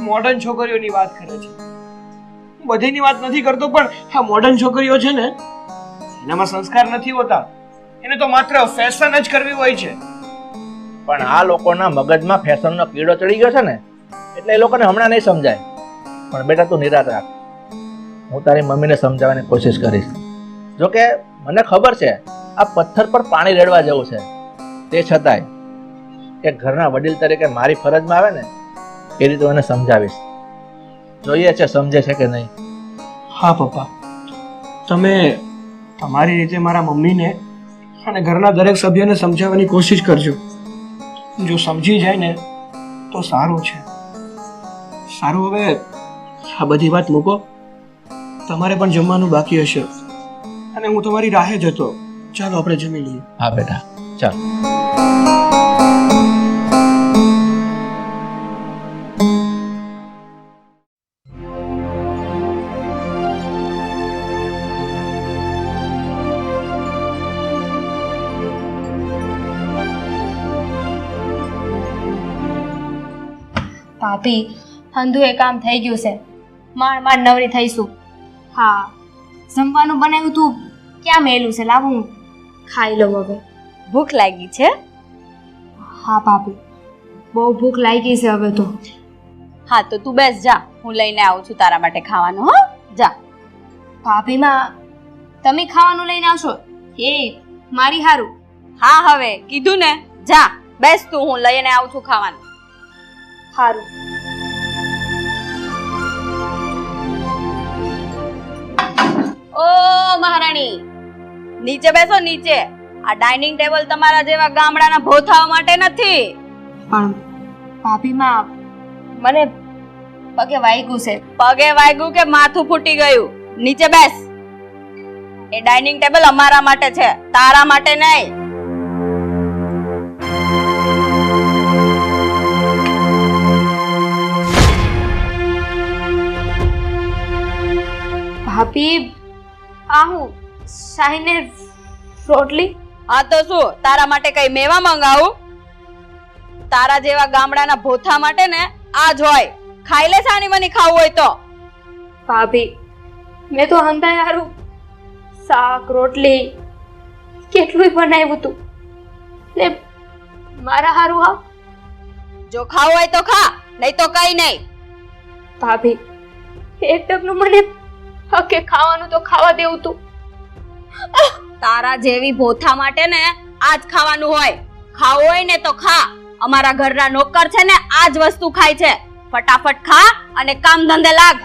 S3: મોડર્ન છોકરીઓની વાત કરે છે. હું બધીની વાત નથી કરતો, પણ આ મોડર્ન છોકરીઓ છે ને, એનામાં સંસ્કાર નથી હોતા. એને તો માત્ર ફેશન જ કરવી હોય છે.
S4: પણ આ લોકોના મગજમાં ફેશનનો કીડો ચડી ગયો છે ને, એટલે એ લોકોને હમણાં નહીં સમજાય. પણ બેટા તું નિરાશ રાખ, હું તારી મમ્મીને સમજાવવાની કોશિશ કરીશ. જોકે મને ખબર છે આ પથ્થર પર પાણી રેડવા જેવું છે, તે છતાંય એક ઘરના વડીલ તરીકે મારી ફરજમાં આવે ને એ રીતે એને સમજાવીશ. જોઈએ છે સમજે છે કે નહીં.
S3: હા પપ્પા, તમે તમારી રીતે મારા મમ્મીને અને ઘરના દરેક સભ્યોને સમજાવવાની કોશિશ કરજો. જો સમજી જાય ને તો સારું છે. સારું, હવે આ બધી વાત મૂકો. તમારે પણ જમવાનું બાકી હશે અને હું તમારી રાહે જ હતો. ચાલો આપણે જમી લઈએ.
S4: હા બેટા, ચાલ.
S6: ભાભી, હંધુએ કામ થઈ ગયું છે. માંડ માંડ નવરી થઈશું. હા, જમવાનું બનાવ્યું તું ક્યાં મેલું છે? લાવું હું ખાઈ લઉં હવે.
S5: ભૂખ લાગી છે?
S6: હા ભાભી, બહુ ભૂખ લાગી છે હવે તો.
S5: હા તો તું બેસ, જા, હું લઈને આવું છું તારા માટે ખાવાનું. હો, જા.
S6: ભાભીમાં તમે ખાવાનું લઈને આવશો? એ મારી હારું.
S5: હા હવે કીધું ને, જા બેસ તું, હું લઈને આવું છું ખાવાનું.
S6: હારું.
S5: ઓ મહારાણી, નીચે બેસો, નીચે. આ ડાઇનિંગ ટેબલ તમારા જેવા ગામડાના ભોથાઓ માટે નથી.
S6: પણ ભાભીમાં મને પગે વાગ્યું છે.
S5: પગે વાગ્યું કે માથું ફૂટી ગયું? નીચે બેસ. એ ડાઇનિંગ ટેબલ અમારા માટે છે, તારા માટે નહીં.
S6: ભાભી, આ હું શાહીને રોટલી?
S5: હા તો શું, તારા માટે કઈ મેવા મંગાવું? તારા જેવા ગામડાના ભોથા માટે ને આ જ હોય. ખાઈ લે સાની મની ખાવું હોય તો.
S6: ભાભી, મેં તો હંધાય હારું શાક રોટલી કેટલું બનાવ્યું તું ને મારા હારું આ.
S5: જો ખાવું હોય તો ખા, નહીં તો કઈ નહીં.
S6: ભાભી, એક ટકનું મને હકે ખાવાનું તો ખાવા દેવું તું.
S5: તારા જેવી ભોથા માટે ને આ જ ખાવાનું હોય. ખાવું હોય ને તો ખા. અમારા ઘરના નોકર છે ને આ જ વસ્તુ ખાય છે. ફટાફટ ખા અને કામ ધંધે લાગ.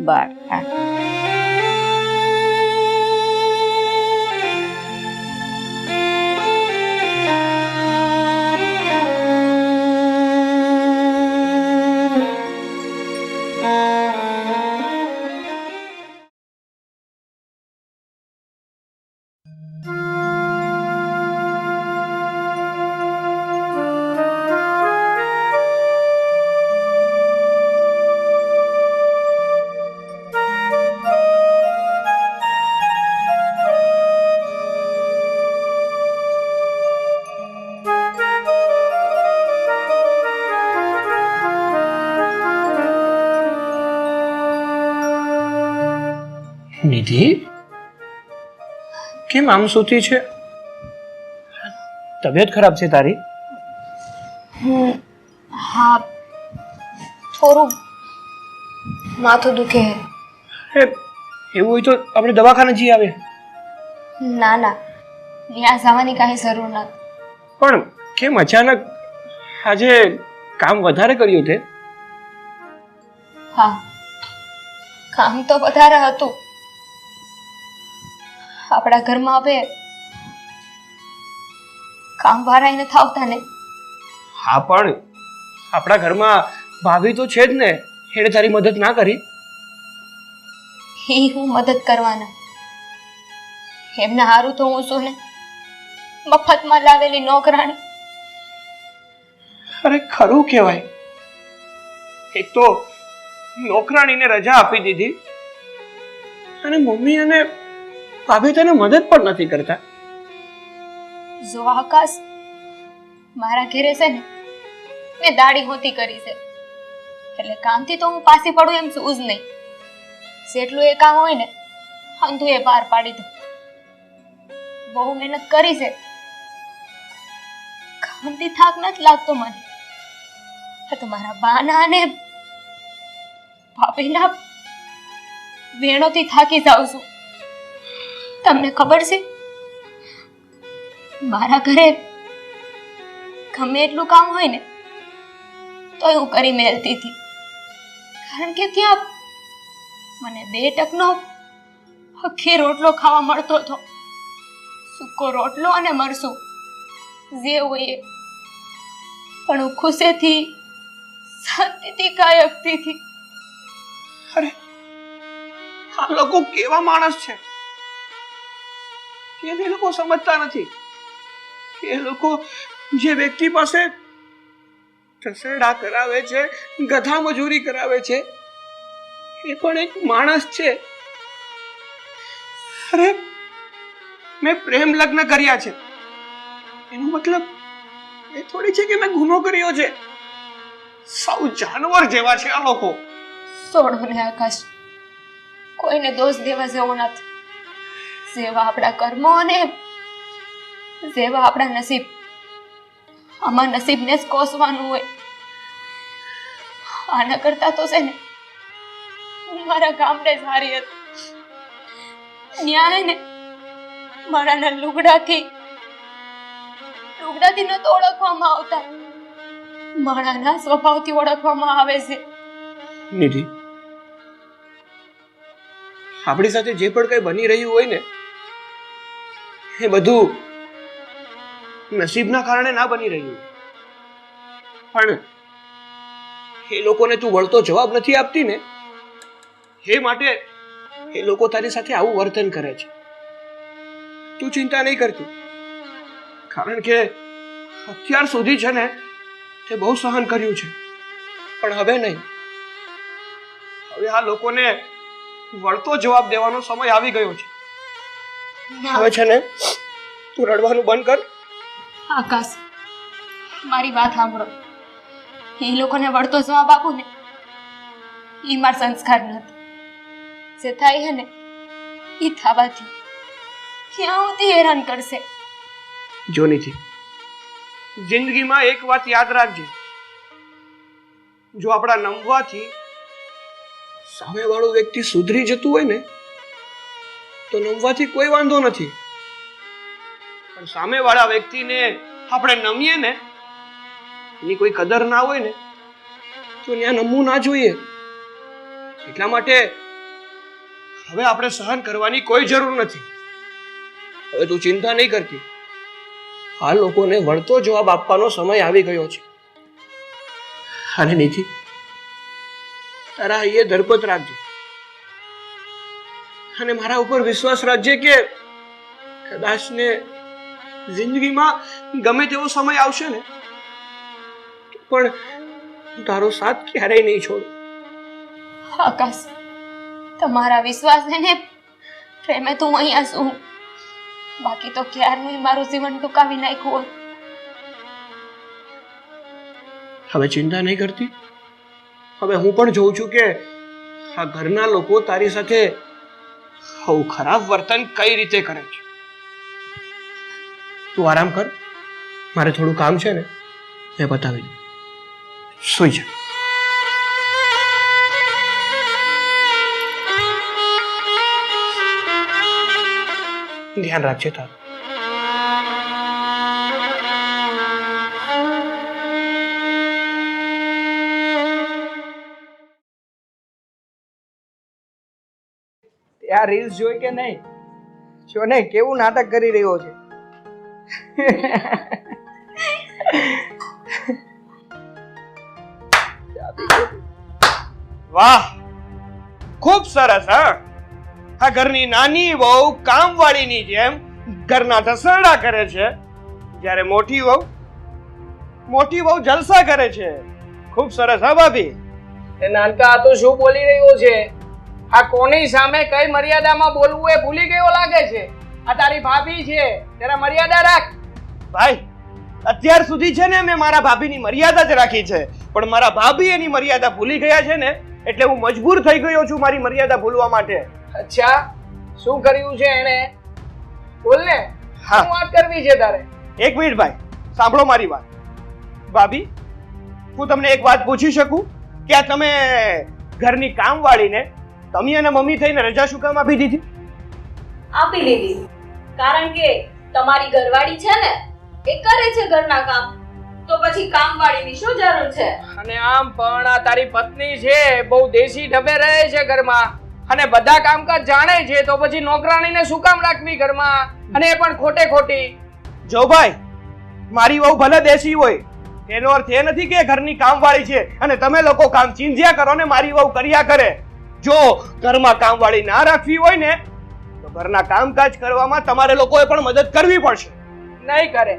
S5: બસ.
S3: નિધિ, કેમ આમ સૂતી છે? તબિયત ખરાબ છે તારી?
S6: હા, થોડું માથું દુખે.
S3: એવું હોય તો આપણે દવાખાને જઈ આવે.
S6: ના ના, ત્યાં જવાની કાંઈ જરૂર નથી.
S3: પણ કેમ અચાનક આજે કામ વધારે કર્યું તે?
S6: હા, કામ તો વધારે હતું. આપણા ઘરમાં હવે કામ વાળા નથી આવતા ને.
S3: હા, પણ આપણા ઘરમાં ભાભી તો છે જ ને, એને તારી મદદ ના કરી?
S6: એ હું મદદ કરવાના, એમના હારું તો હું શું ને મફતમાં લાવેલી નોકરાણી.
S3: અરે ખરું કહેવાય. એક તો નોકરાણીને રજા આપી દીધી અને મમ્મી અને ભાભી તને મદદ પણ નથી કરતા.
S6: જો આકાશ મારા ઘરે છે ને મેં દાઢી હોતી કરી છે એટલે કામથી તો હું પાછી પડું એમ શું જ નહીં. જેટલું એ કામ હોય ને અંધું એ પાર પાડી દઉં. બહુ મહેનત કરી છે, કામથી થાક નથી લાગતો મને. આ તો મારા બાના અને ભાભીના વેણોથી થાકી જાઉં છું. તમને ખબર છે મારા ઘરે ગમે એટલું કામ હોય ને તોય હું કરી મેલતી હતી, કારણ કે ત્યાં મને 2 ટકનો આખી રોટલો ખાવા મળતો હતો. સૂકો રોટલો અને મરસું જે હોય એ. પણ હું ખુશીથી શાંતિથી ખાઈ શકતી હતી.
S3: અરે આ લોકો કેવા માણસ છે કે એ લોકો સમજતા નથી. એ લોકો જે વ્યક્તિ પાસે રસોડા કરાવે છે, ગધા મજૂરી કરાવે છે, એ પણ એક માણસ છે. અરે મેં પ્રેમ લગ્ન કર્યા છે એનો મતલબ એ થોડી છે કે મેં ગુનો કર્યો છે. સૌ જાનવર જેવા છે આ લોકો.
S6: છોડો ને આકાશ, કોઈને દોષ દેવા જેવો નથી. જેવા આપણા કર્મો અને જેવા આપણા નસીબ. આમાં નસીબને જ કોસવાનું હોય. આના કરતા તો છે ને હું મારા ગામડે જ હારી હતી. ન્યાય ને મારાના લુગડાથી નતો ઓળખવામાં આવતા, મારાના સ્વભાવથી ઓળખવામાં આવે છે.
S3: નિધિ, આપણી સાથે જે પણ કઈ બની રહ્યું હોય ને એ બધું નસીબના કારણે ના બની રહ્યું, પણ એ લોકોને તું વળતો જવાબ નથી આપતી ને એ માટે એ લોકો તારી સાથે આવું વર્તન કરે છે. તું ચિંતા નહીં કરતી, કારણ કે અત્યાર સુધી છે ને તે બહુ સહન કર્યું છે, પણ હવે નહીં. હવે આ લોકોને વળતો જવાબ દેવાનો સમય આવી ગયો છે. હવે છે ને તું રડવાનું બંધ કર.
S6: આકાશ, મારી વાત સાંભળો. એ લોકોને વળતો જવાબ આપું ને એ મારા સંસ્કાર નથી. જે થાય છે ને એ થવાથી ક્યાં સુધી હેરાન કરશે.
S3: જો નથી, જિંદગીમાં એક વાત યાદ રાખજે, જો આપણા નમવાથી સામેવાળો વ્યક્તિ સુધરી જતું હોય ને તો નમવાથી કોઈ વાંધો નથી, પણ સામેવાળા વ્યક્તિને આપણે નમીએ ને એની કોઈ કદર ના હોય ને તો ત્યાં નમવું ના જોઈએ. એટલા માટે હવે આપણે સહન કરવાની કોઈ જરૂર નથી. હવે તું ચિંતા નહીં કરતી, આ લોકોને વળતો જવાબ આપવાનો સમય આવી ગયો છે. અને નિધિ, તારા અહીંયા ધરપત રાખજે અને મારા ઉપર વિશ્વાસ રાખજે કે કદાચ ને જિંદગીમાં ગમે તેવો સમય આવશે ને પણ હું તારો સાથ ક્યારેય નહીં છોડું.
S6: આકાશ, તમારા વિશ્વાસ ને પ્રેમે તો હું અહીંયા છું, બાકી તો ક્યારનું મારું જીવન ટૂંકાવી નાખ્યું હોત.
S3: હવે ચિંતા નહીં કરતી. હવે હું પણ જોઉં છું કે આ ઘરના લોકો તારી સાથે આવું ખરાબ વર્તન કઈ રીતે કરે છે. તું આરામ કર, મારે થોડું કામ છે ને એ બતાવી દઉં. સુઈ જા. ધ્યાન રાખજે તારું.
S1: આ રીલ્સ જોઈ કે નહીં? જો ને કેવું નાટક કરી રહ્યો છે.
S3: વાહ, ખૂબ સરસ. હા, આ ઘરની નાની વહુ કામવાળીની જેમ ઘરના રસોડા કરે છે, જ્યારે મોટી વહુ જલસા કરે છે. ખૂબ સરસ. હા ભાભી.
S1: એ નાનકા આ તો શું બોલી રહ્યો છે? આ કોની સામે કઈ મર્યાદામાં બોલવું એ ભૂલી ગયો લાગે છે. આ તારી ભાભી છે, જરા મર્યાદા રાખ.
S3: ભાઈ, અત્યાર સુધી છે ને મેં મારા ભાભીની મર્યાદા જ રાખી છે, પણ મારા ભાભી એની મર્યાદા ભૂલી ગયા છે ને, એટલે હું મજબૂર થઈ ગયો છું મારી મર્યાદા ભૂલવા માટે.
S1: અચ્છા, શું કર્યું છે એને? બોલ ને.
S3: હા.
S1: શું વાત કરવી છે તારે?
S3: એક મિનિટ ભાઈ, સાંભળો મારી વાત. ભાભી, હું તમને એક વાત પૂછી શકું કે આ તમે ઘરની કામવાળીને તમે અને મમ્મી થઈને રજા શું કામ આપી દીધી?
S5: આપી દીધી કારણ કે તમારી ઘરવાળી છે ને એ કરે છે ઘરના કામ, તો પછી કામવાળીની શું જરૂર છે?
S1: અને આમ પણ આ તારી પત્ની છે, બહુ દેશી ઢબે રહે છે ઘરમાં અને બધા કામકાજ જાણે છે, તો પછી નોકરાણીને શું કામ રાખવી ઘરમાં? અને એ પણ ખોટે ખોટી.
S3: જો ભાઈ, મારી વહુ ભલે દેશી હોય, એનો અર્થ એ નથી કે ઘરની કામવાળી છે અને તમે લોકો કામ ચીંધ્યા કરો ને મારી વહુ કર્યા કરે. જો ઘરમાં કામવાળી ના રાખવી હોય ને તો ઘરના કામકાજ કરવામાં તમારે લોકોએ પણ મદદ કરવી પડશે.
S1: નહીં કરે.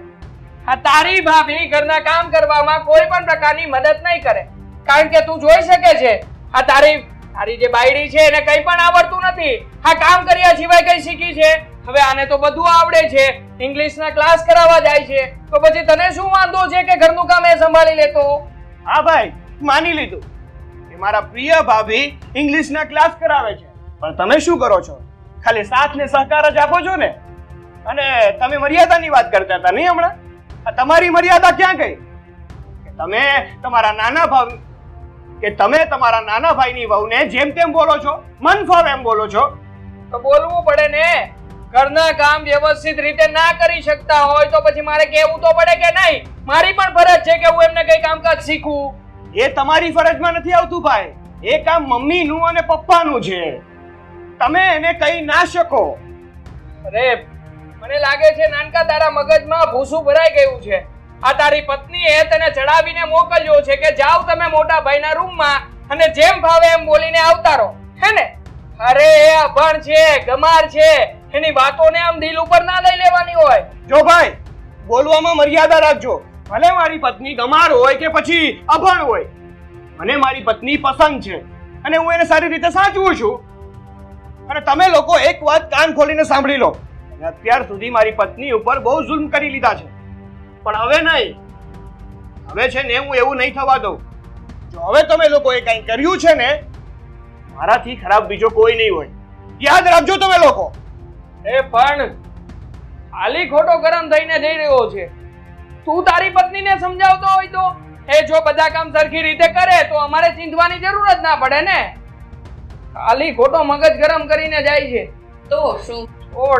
S1: આ તારી ભાભી ઘરના કામ કરવામાં કોઈ પણ પ્રકારની મદદ નહીં કરે, કારણ કે તું જોઈ શકે છે આ તારી જે બાયડી છે એને કંઈ પણ આવડતું નથી. આ કામ કર્યા સિવાય કઈ શીખી છે? હવે આને તો બધું આવડે છે, ઇંગ્લિશના ક્લાસ કરાવવા જાય છે, તો પછી તને શું વાંધો છે કે ઘરનું કામ એ સંભાળી લેતો?
S3: હા ભાઈ, માની લીધું કે મારા પ્રિય ભાભી ઇંગ્લિશના ક્લાસ કરાવે છે, પણ તમે શું કરો છો? ખાલી સાથ ને સહકાર જ આપો છો ને. અને તમે મર્યાદાની વાત કરતા હતા નહીં હમણાં? આ તમારી મર્યાદા ક્યાં ગઈ? કે તમે તમારા નાના ભાઈની વહુને જેમ તેમ બોલો છો, મન ફાવે એમ બોલો છો.
S1: તો બોલવું પડે ને. ઘરના કામ વ્યવસ્થિત રીતે ના કરી શકતા હોય તો પછી મારે કહેવું તો પડે કે નહીં? મારી પણ ફરજ છે કે હું એમને કઈ કામકાજ શીખું.
S3: એ તમારી ફરજમાં નથી આવતું ભાઈ, એ કામ મમ્મીનું અને પપ્પાનું છે. તમે એને કહી ના શકો.
S1: અરે, મને લાગે છે નાનકા તારા મગજમાં ભૂસું ભરાઈ ગયું છે. આ તારી પત્નીએ તને ચડાવીને મોકલ્યો છે કે જાઓ તમે મોટા ભાઈના રૂમમાં અને જેમ ભાવે એમ બોલીને આવતા રહો, હે ને? અરે, એ અભણ છે, ગમાર છે, એની વાતોને આમ દિલ ઉપર ના લઈ લેવાની હોય.
S3: જો ભાઈ, બોલવામાં મર્યાદા રાખજો. ભલે મારી પત્ની ગમાર હોય કે પછી અભણ હોય, મને મારી પત્ની પસંદ છે અને હું એને સારી રીતે સાચવું છું. અને તમે લોકો એક વાત કાન ખોલીને સાંભળી લો. અત્યાર સુધી મારી પત્ની ઉપર બહુ જુલ્મ કરી લીધા છે, પણ હવે નહીં. હવે છે ને હું એવું નહીં થવા દઉં. જો હવે તમે લોકોએ કંઈ કર્યું છે ને, મારાથી ખરાબ બીજો કોઈ નહીં હોય. યાદ રાખજો તમે લોકો.
S1: એ પણ ખાલી ખોટો ગરમ થઈને જઈ રહ્યો છે. તું તારી પત્નીને સમજાવતો હોય તો એ જો બધા કામ સરખી રીતે કરે તો અમારે ચીંધવાની જરૂર જ ના પડે ને. ખાલી ખોટો મગજ ગરમ કરીને જાય છે.
S5: તો શું?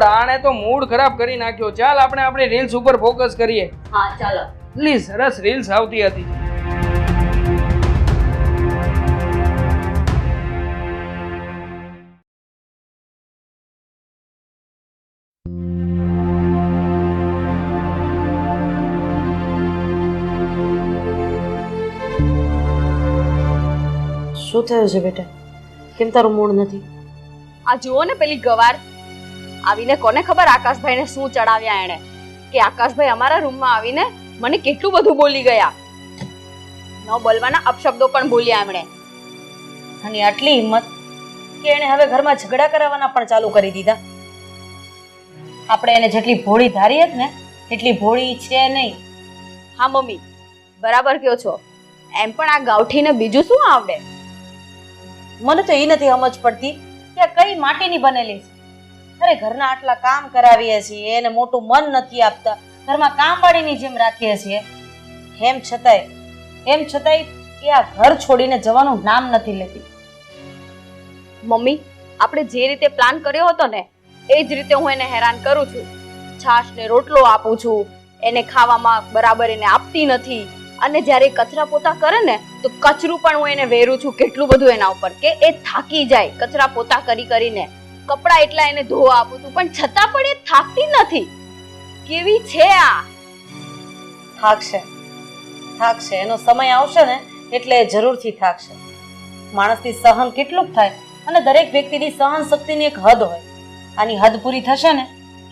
S1: આણે તો મૂડ ખરાબ કરી નાખ્યો. ચાલ આપણે આપણી રીલ્સ ઉપર ફોકસ કરીએ.
S5: હા ચાલો.
S1: એટલી સરસ રીલ્સ આવતી હતી.
S2: શું થયું છે બેટા? કેમ તારું મૂડ નથી?
S5: આ જુઓ ને પેલી ગવાર આવીને કોને ખબર આકાશભાઈને શું ચડાવ્યા એણે, કે આકાશભાઈ અમારા રૂમમાં આવીને મને કેટલું બધું બોલી ગયા. ન બોલવાના અપશબ્દો પણ બોલ્યા એમણે.
S2: અને આટલી હિંમત કે એણે હવે ઘરમાં ઝઘડા કરાવવાના પણ ચાલુ કરી દીધા. આપણે એને જેટલી ભોળી ધારી હતી ને એટલી ભોળી છે નહીં.
S5: હા મમ્મી, બરાબર કહો છો. એમ પણ આ ગાંઠીને બીજું શું આવડે?
S2: મને તો એ નથી સમજ પડતી કે આ કઈ માટીની બનેલી છે. અરે, ઘરના આટલા કામ કરાવીએ છીએ, એને મોટું મન નથી આપતા, ઘરમાં કામવાળીની જેમ રાખીએ છીએ, એમ છતાંય એ આ ઘર છોડીને જવાનું નામ નથી લેતી.
S5: મમ્મી, આપણે જે રીતે પ્લાન કર્યો હતો ને એ જ રીતે હું એને હેરાન કરું છું. છાશ ને રોટલો આપું છું, એને ખાવામાં બરાબર એને આપતી નથી, અને જ્યારે કચરા પોતા કરે ને તો કચરું પણ હું એને વેરું છું કેટલું બધું એના ઉપર કે એ થાકી જાય કચરા પોતા કરી કરીને. કપડા એટલા એને ધોવા આપું છું, પણ છતાં પણ એ થાકતી નથી. કેવી છે આ?
S2: થાકશે, એનો સમય આવશે ને એટલે જરૂરથી થાકશે. માણસની સહન કેટલુંક થાય, અને દરેક વ્યક્તિની સહન શક્તિની એક હદ હોય. આની હદ પૂરી થશે ને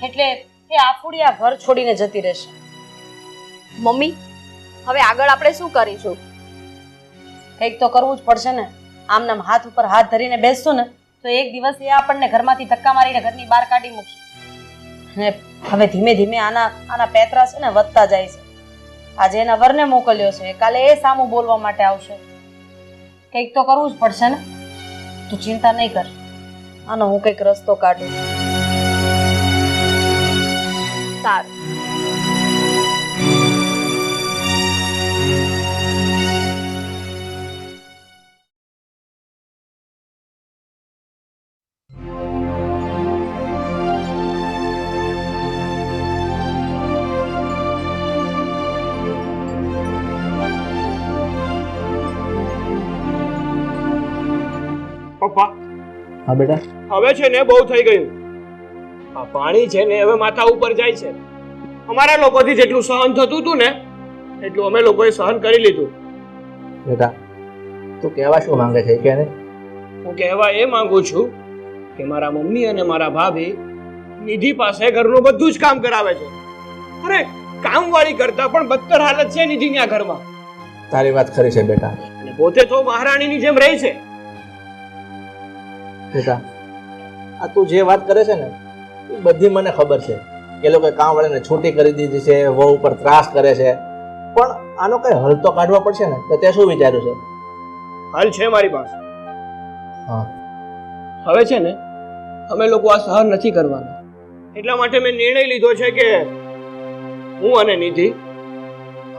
S2: એટલે એ આફુડી આ ઘર છોડીને જતી રહેશે.
S5: મમ્મી, હવે આગળ આપણે શું કરીશું?
S2: કંઈક તો કરવું જ પડશે ને. આમ નામ હાથ ઉપર હાથ ધરીને બેસશું ને તો એક દિવસ એ આપણને ઘરમાંથી ધક્કા મારીને ઘરની બહાર કાઢી મૂકશે. અને હવે ધીમે ધીમે આના પેતરા છે ને વધતા જાય છે. આજે એના વરને મોકલ્યો છે, કાલે એ સામું બોલવા માટે આવશે. કંઈક તો કરવું જ પડશે ને. તું ચિંતા નહીં કર, આનો હું કંઈક રસ્તો કાઢું.
S5: સારું.
S3: પપ્પા
S4: હા બેટા.
S3: હવે છે ને બહુ થઈ ગયું. આ પાણી છે ને હવે માથા ઉપર જાય છે. અમારા લોકોથી જેટલું સહન થતું હતું ને એટલું અમે લોકોએ સહન કરી લીધું.
S4: બેટા તું કહેવા શું માંગે છે કે નહીં?
S3: હું કહેવા એ માંગુ છું કે મારા મમ્મી અને મારા ભાભી નિધિ પાસે ઘરનું બધું જ કામ કરાવે છે. અરે કામવાળી કરતા પણ બદતર હાલત છે નિધિની આ ઘરમાં.
S4: તારી વાત ખરી છે બેટા.
S3: અને પોતે તો મહારાણીની જેમ રહે છે.
S4: બેટા આ તું જે વાત કરે છે ને એ બધી મને ખબર છે કે લોકો કામવાળાને છૂટી કરી દીધી છે, વહુ ઉપર ત્રાસ કરે છે, પણ આનો કઈ હલ તો કાઢવો પડશે ને. તો તે શું વિચાર્યું છે?
S3: હાલ છે મારી પાસે.
S4: હા
S3: હવે છે ને અમે લોકો આ સહન નથી કરવાના. એટલા માટે મેં નિર્ણય લીધો છે કે હું અને નિધિ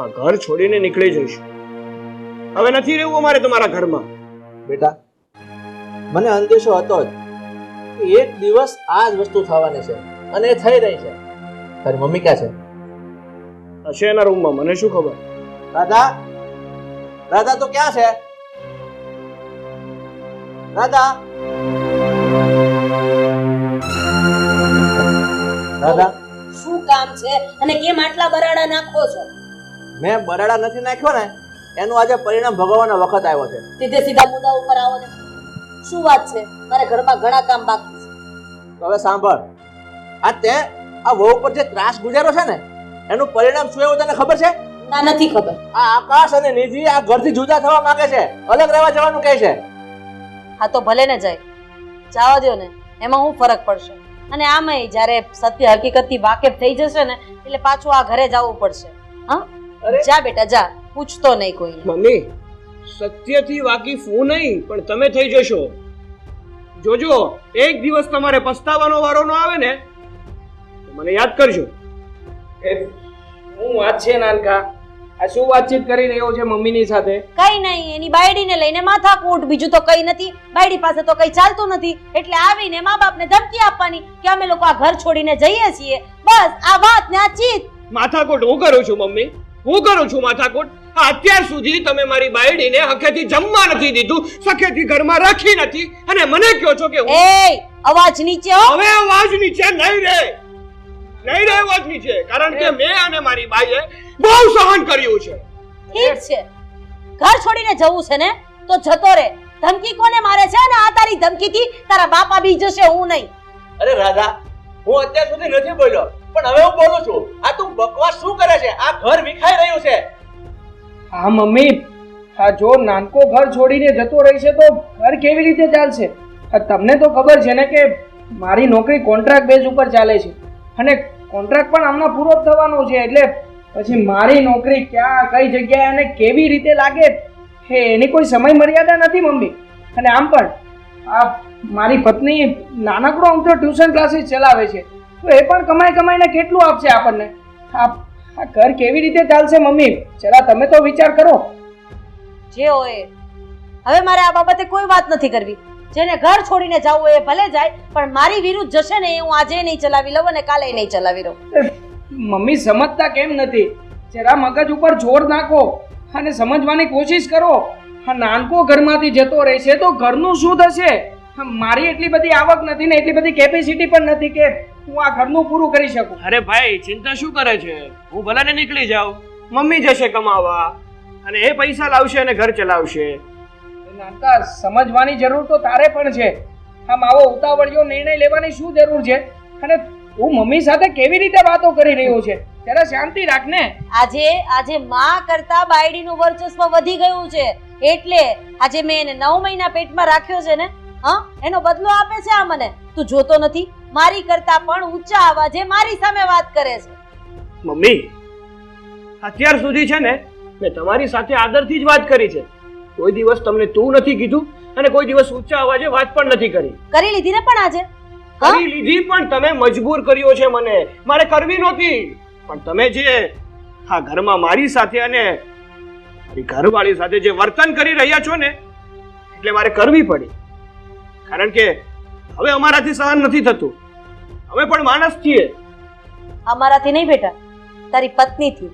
S3: આ ઘર છોડીને નીકળી જઈશું. હવે નથી રહેવું અમારે તમારા ઘરમાં.
S4: બેટા મને અંદેશો હતો જ કે એક દિવસ આ જ વસ્તુ થવાની છે અને એ થઈ રહી છે. તારી મમ્મી ક્યાં છે?
S3: હશે એના રૂમમાં, મને શું ખબર.
S4: રાધા, રાધા તો ક્યાં છે? રાધા, રાધા
S2: શું કામ છે અને કેમ આટલા બરાડા નાખો છો?
S4: મેં બરાડા નથી નાખ્યો ને એનું આજે પરિણામ ભોગવવાનો વખત આવ્યો છે.
S2: સીધે સીધા મુદ્દા ઉપર આવો ને. શું વાત છે? મારે ઘરમાં ઘણા કામ બાકી છે.
S4: તો હવે સાંભળ, આ તે આ વહુ પર જે ત્રાસ ગુજારો છે ને એનું પરિણામ શું એવું તને ખબર છે?
S2: ના, નથી ખબર.
S4: આ આકાશ અને નિધિ આ ઘરથી જુદા થવા માંગે છે, અલગ રહેવા જવાનું કહે છે.
S2: હા તો ભલે ને જાય, જવા દો ને, એમાં હું ફરક પડશે. અને આમાંય જ્યારે સત્ય હકીકતથી વાકેફ થઈ જશે ને એટલે પાછું આ ઘરે જવું પડશે. હા જા બેટા જા, પૂછતો નહીં કોઈ.
S3: મમ્મી સત્યથી વાકેફ હું નહીં પણ તમે થઈ જશો. જોજો એક દિવસ તમારે પસ્તાવાનો વારો ન આવે ને તો મને યાદ કરજો.
S1: હું વાત છે નાનકા? આ શું વાતચીત કરી રહ્યો છે મમ્મીની સાથે?
S2: કઈ નહીં, એની બાયડીને લઈને માથાકૂટ, બીજું તો કઈ નથી. બાયડી પાસે તો કઈ ચાલતું નથી એટલે આવીને મા બાપને ધમકી આપવાની કે અમે લોકો આ ઘર છોડીને જઈએ છીએ. બસ આ વાત ને આ ચીત.
S3: માથાકૂટ હું કરું છું મમ્મી, હું કરું છું માથાકૂટ? અત્યાર સુધી તમે મારી બાયડીને હકેથી જમવા નથી દીધું, સખેથી ઘરમાં રાખી નથી અને મને કહો છો કે
S2: એ અવાજ નીચે હો.
S3: હવે અવાજ નીચે નહીં રહે, નહીં રહે અવાજ નીચે, કારણ કે મેં અને મારી બાઈએ બહુ સહન કર્યું છે.
S2: ઠીક છે, ઘર છોડીને જવું છે ને તો જતો રે. ધમકી કોને મારે છે? ને આ તારી ધમકીથી તારા બાપા બી જશે, હું નહીં.
S4: અરે રાધા, હું અત્યાર સુધી નથી બોલ્યો પણ હવે હું બોલું છું. આ તું બકવાસ શું કરે છે? આ ઘર વિખાઈ રહ્યું છે.
S1: હા મમ્મી, હા જો નાનકો ઘર છોડીને જતો રહેશે તો ઘર કેવી રીતે ચાલશે? તમને તો ખબર છે ને કે મારી નોકરી કોન્ટ્રાક્ટ બેઝ ઉપર ચાલે છે અને કોન્ટ્રાક્ટ પણ હમણાં પૂરો થવાનો છે, એટલે પછી મારી નોકરી ક્યાં કઈ જગ્યાએ અને કેવી રીતે લાગે એની કોઈ સમય મર્યાદા નથી મમ્મી. અને આમ પણ આ મારી પત્ની નાનકડો આમ તો ટ્યુશન ક્લાસીસ ચલાવે છે તો એ પણ કમાઈને કેટલું આપશે આપણને? આ ઘર કેવી રીતે ચાલશે મમ્મી? જરા તમે તો વિચાર કરો.
S2: જે હોય હવે મારે આ બાબતે કોઈ વાત નથી કરવી. જેને ઘર છોડીને જવું હોય એ ભલે જાય, પણ મારી વિરુદ્ધ જશે ને એ હું આજે નહીં ચલાવી લઉં અને કાલે નહીં ચલાવી લઉં.
S1: મમ્મી સમજતા કેમ નથી? જરા મગજ ઉપર જોર નાખો અને સમજવાની કોશિશ કરો. હા નાનકો ઘરમાંથી જતો રહેશે તો ઘરનું શું થશે? મારી એટલી બધી આવક નથી ને એટલી બધી કેપેસિટી પણ નથી કે હું આ ઘરનું પૂરું કરી શકું.
S3: અરે ભાઈ ચિંતા શું કરે છે? હું ભલે ને નીકળી જાઉં, મમ્મી જશે કમાવા અને એ પૈસા લાવશે અને ઘર ચલાવશે.
S1: નાનકા સમજવાની જરૂર તો તારે પણ છે. આમ આવો ઉતાવળિયો નિર્ણય લેવાની શું જરૂર છે? અને તું મમ્મી સાથે કેવી રીતે વાતો કરી રહ્યો છે? જરા શાંતિ રાખ ને.
S2: આજે માં કરતા બાયડીનું વર્ચસ્વ વધી ગયું છે એટલે આજે મેં એને 9 મહિના પેટમાં રાખ્યો છે ને. હા એનો બદલો આપે છે આ મને. તું જોતો નથી? મારી કરતા પણ ઊંચા અવાજે મારી સામે વાત કરે છે.
S3: મમ્મી અત્યાર સુધી છે ને મેં તમારી સાથે આદરથી જ વાત કરી છે. કોઈ દિવસ તમને તું નથી કીધું અને કોઈ દિવસ ઊંચા અવાજે વાત પણ નથી કરી.
S2: કરી લીધી ને પણ આજે હા?
S3: કરી લીધી પણ તમે મજબૂર કર્યો છે મને. મારે કરવી નહોતી, પણ તમે જે આ ઘરમાં મારી સાથે અને મારી ઘરવાળી સાથે જે વર્તન કરી રહ્યા છો ને એટલે મારે કરવી પડી. કારણ કે હવે અમારાથી સહન નથી થતું. અમે પણ માણસ છીએ.
S2: અમારાથી નહીં બેટા, તારી પત્નીથી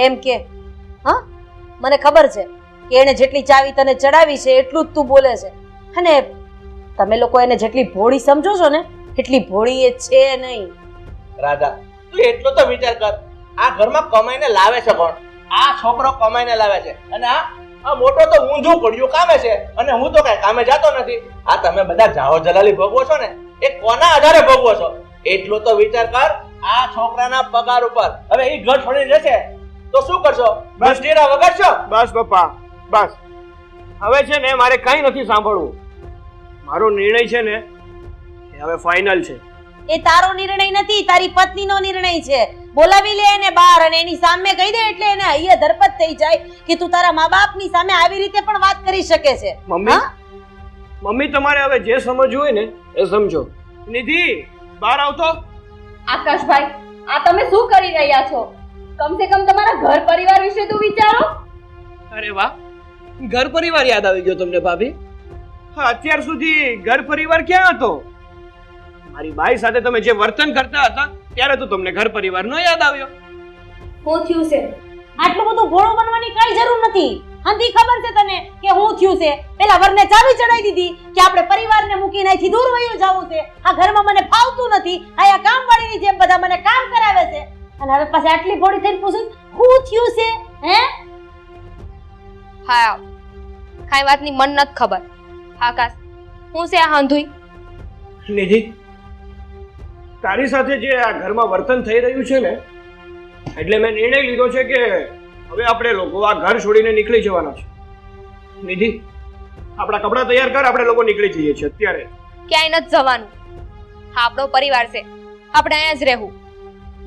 S2: એમ કે. હા, મને ખબર છે કે એને જેટલી ચાવી તને ચડાવી છે એટલું જ તું બોલે છે, અને તમે લોકો એને જેટલી ભોળી સમજો છો ને એટલી ભોળી એ છે નહીં.
S4: રાધા, તું એટલો તો વિચાર કર, આ ઘરમાં કમાઈને લાવે છે કોણ? આ છોકરો કમાઈને લાવે છે, અને આ મોટો તો ઊંધું પડ્યું કામે છે, અને હું તો કઈ કામે જતો નથી. આ તમે બધા જાહો જલાલી ભોગવો છો ને, એ કોના આધારે ભોગવો છો? એટલો તો વિચાર કર. આ છોકરાના પગાર ઉપર હવે એ ઘર છોડીને જશે તો શું કરશો? બસ ડેરા વગાડશો?
S3: બસ પપ્પા, બસ. હવે છે ને મારે કંઈ નથી સાંભળવું. મારો નિર્ણય છે ને એ હવે ફાઇનલ છે.
S2: એ તારો નિર્ણય નથી, તારી પત્નીનો નિર્ણય છે. બોલાવી લે એને બહાર અને એની સામે કહી દે એટલે એને અહીંયા ધરપત થઈ જાય કે તું તારા મા બાપની સામે આવી રીતે પણ વાત કરી શકે છે.
S3: મમ્મી તમારે હવે જે સમજવું હોય ને એ સમજો. નિધિ, બહાર આવતો.
S5: આકાશભાઈ, આ તમે શું કરી રહ્યા છો? કમસે કમ તમારા ઘર પરિવાર વિશે તો વિચારો.
S3: અરે વાહ, ઘર પરિવાર યાદ આવી ગયો તમને ભાભી. હા, અત્યાર સુધી ઘર પરિવાર ક્યાં હતો? મારી બાઈ સાથે તમે જે વર્તન કરતા હતા ત્યારે તો તમને ઘર પરિવાર નો યાદ આવ્યો.
S6: શું થયું છે?
S2: આટલું બધું ભોળું બનવાની કઈ જરૂર નથી. હંધી ખબર છે તને કે હું થયું છે? પેલા વરને ચાવી ચડાવી દીધી કે આપણે પરિવારને મૂકીને અહીંથી દૂર વયું જવું છે. આ ઘરમાં મને ફાવતું નથી. અહીંયા કામવાળીની જેમ બધા મને કામ કરાવે છે, અને હવે પાછી આટલી ભોળી થઈને પૂછું શું થયું છે? હે?
S6: હા, કાંઈ વાતની મન નથી ખબર. આકાશ, હું છે આ હાંધુઈ?
S3: નિધિ, તારી સાથે જે આ ઘરમાં વર્તન થઈ રહ્યું છે ને એટલે મેં નિર્ણય લીધો છે કે હવે આપણે લોકો આ ઘર છોડીને નીકળી જવાના છે. નિધિ, આપણા કપડાં તૈયાર કર, આપણે લોકો નીકળી જઈએ છીએ અત્યારે.
S6: ક્યાંય નથી જવાનું. હા, આપણો પરિવાર છે, આપણે અહીંયા જ રહેવું.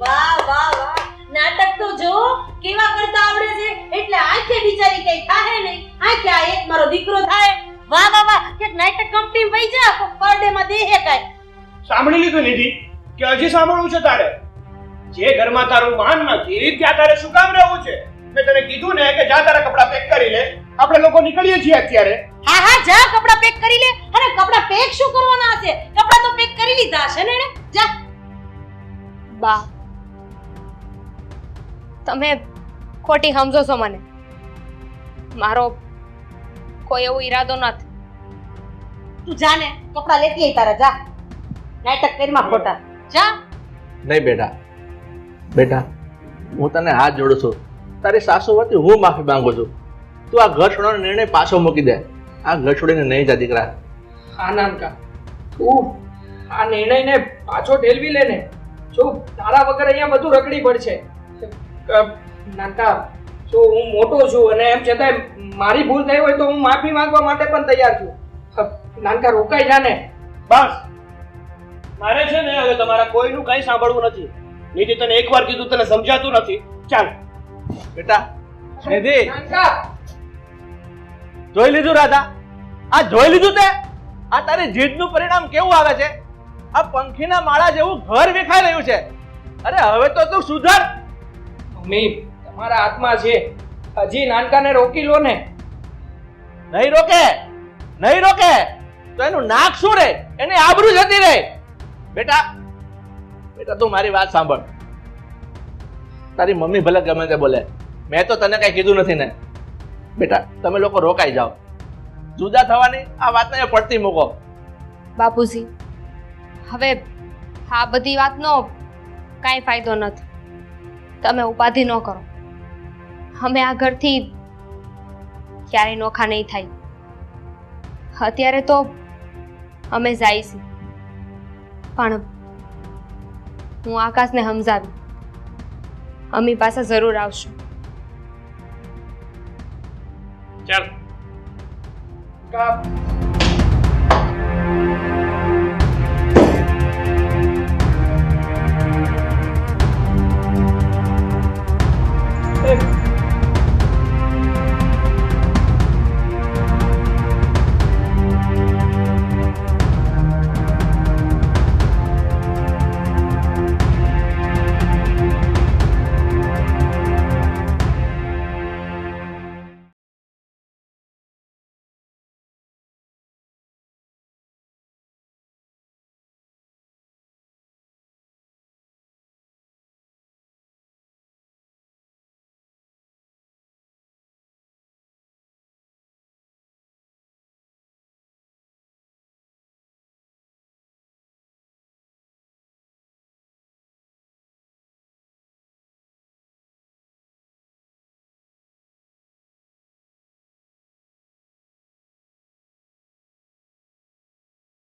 S2: વાહ વાહ વાહ, નાટક તો જો કેવા કરતા આવડે છે. એટલે આંખે બિચારી કઈ થાય નહીં, આંખે આ એક મારો દીકરો થાય. વાહ વાહ વાહ, કે નાટક કંપની વઈ જા પર ડે માં દેહે કાય.
S3: સાંભળી લીધું નિધિ કે હજી સાંભળવું છે તારે? જે ઘરમાં તારું માન નથી ત્યાં તારે શું કામ રહેવું છે? મેં તને કીધું ને કે જા તારા કપડાં પેક કરી લે, આપણે લોકો નીકળીએ છીએ અત્યારે.
S2: હા હા, જા કપડાં પેક કરી લે. અને કપડાં પેક શું કરવાના હશે? કપડાં તો પેક કરી લીધા હશે ને એને. જા.
S6: બા, તમે ખોટી સમજો છો મને. મારો કોઈ એવો ઈરાદો નથી.
S2: તું જા ને, કપડાં લેતી આય તારા. જા, નાટક કરીમાં ખોટા. જા.
S4: નહીં બેટા, બેટા હું તને હાથ જોડું છું. તારી સાસુ વતી હું માફી માંગુ છું. તું આ ઘર છોડવાનો નિર્ણય પાછો મૂકી દે. આ ઘર છોડીને નહીં જા દીકરા.
S1: હા નાનકા, તું આ નિર્ણયને પાછો ઠેલવી લે ને. જો તારા વગર અહીંયા બધું રખડી પડશે. નાનકા, જો હું મોટો છું અને એમ છતાંય મારી ભૂલ થઈ હોય તો હું માફી માંગવા માટે પણ તૈયાર છું. નાનકા, રોકાઈ જા ને.
S3: બસ, મારે છે ને હવે તમારા કોઈનું કંઈ સાંભળવું નથી. નિધિ, તને એકવાર કીધું, તને સમજાતું નથી. ચાલ
S4: બેટા. નિધિ,
S1: નાનકા,
S4: જોઈ લીધું રાધા? આ જોઈ લીધું તે? આ તારી જીદનું પરિણામ કેવું આવે છે? આ પંખીના માળા જેવું ઘર વિખાઈ રહ્યું છે. અરે હવે તો તું સુધર.
S1: મમ્મી, તમારા હાથમાં છે. હજી નાનકાને રોકી લો ને.
S4: નહીં રોકે, નહીં રોકે તો એનું નાક શું રે? એની આબરૂ જતી રહે. બેટા, બેટા તું મારી વાત સાંભળ. તારી મમ્મી ભલે ગમે તે બોલે, મેં તો તને કઈ કીધું નથી ને. બેટા, તમે લોકો રોકાઈ જાઓ. જુદા થવાની આ વાતને પડતી મૂકો.
S6: બાપુજી, હવે આ બધી વાતનો કાંઈ ફાયદો નથી. તમે ઉપાધિ ન કરો. અમે આ ઘરથી ક્યારેય નોખા નહીં થાય. અત્યારે તો અમે જઈશું, પણ હું આકાશને સમજાવી અમી પાસે જરૂર આવશું.
S3: ચાલ.
S1: કા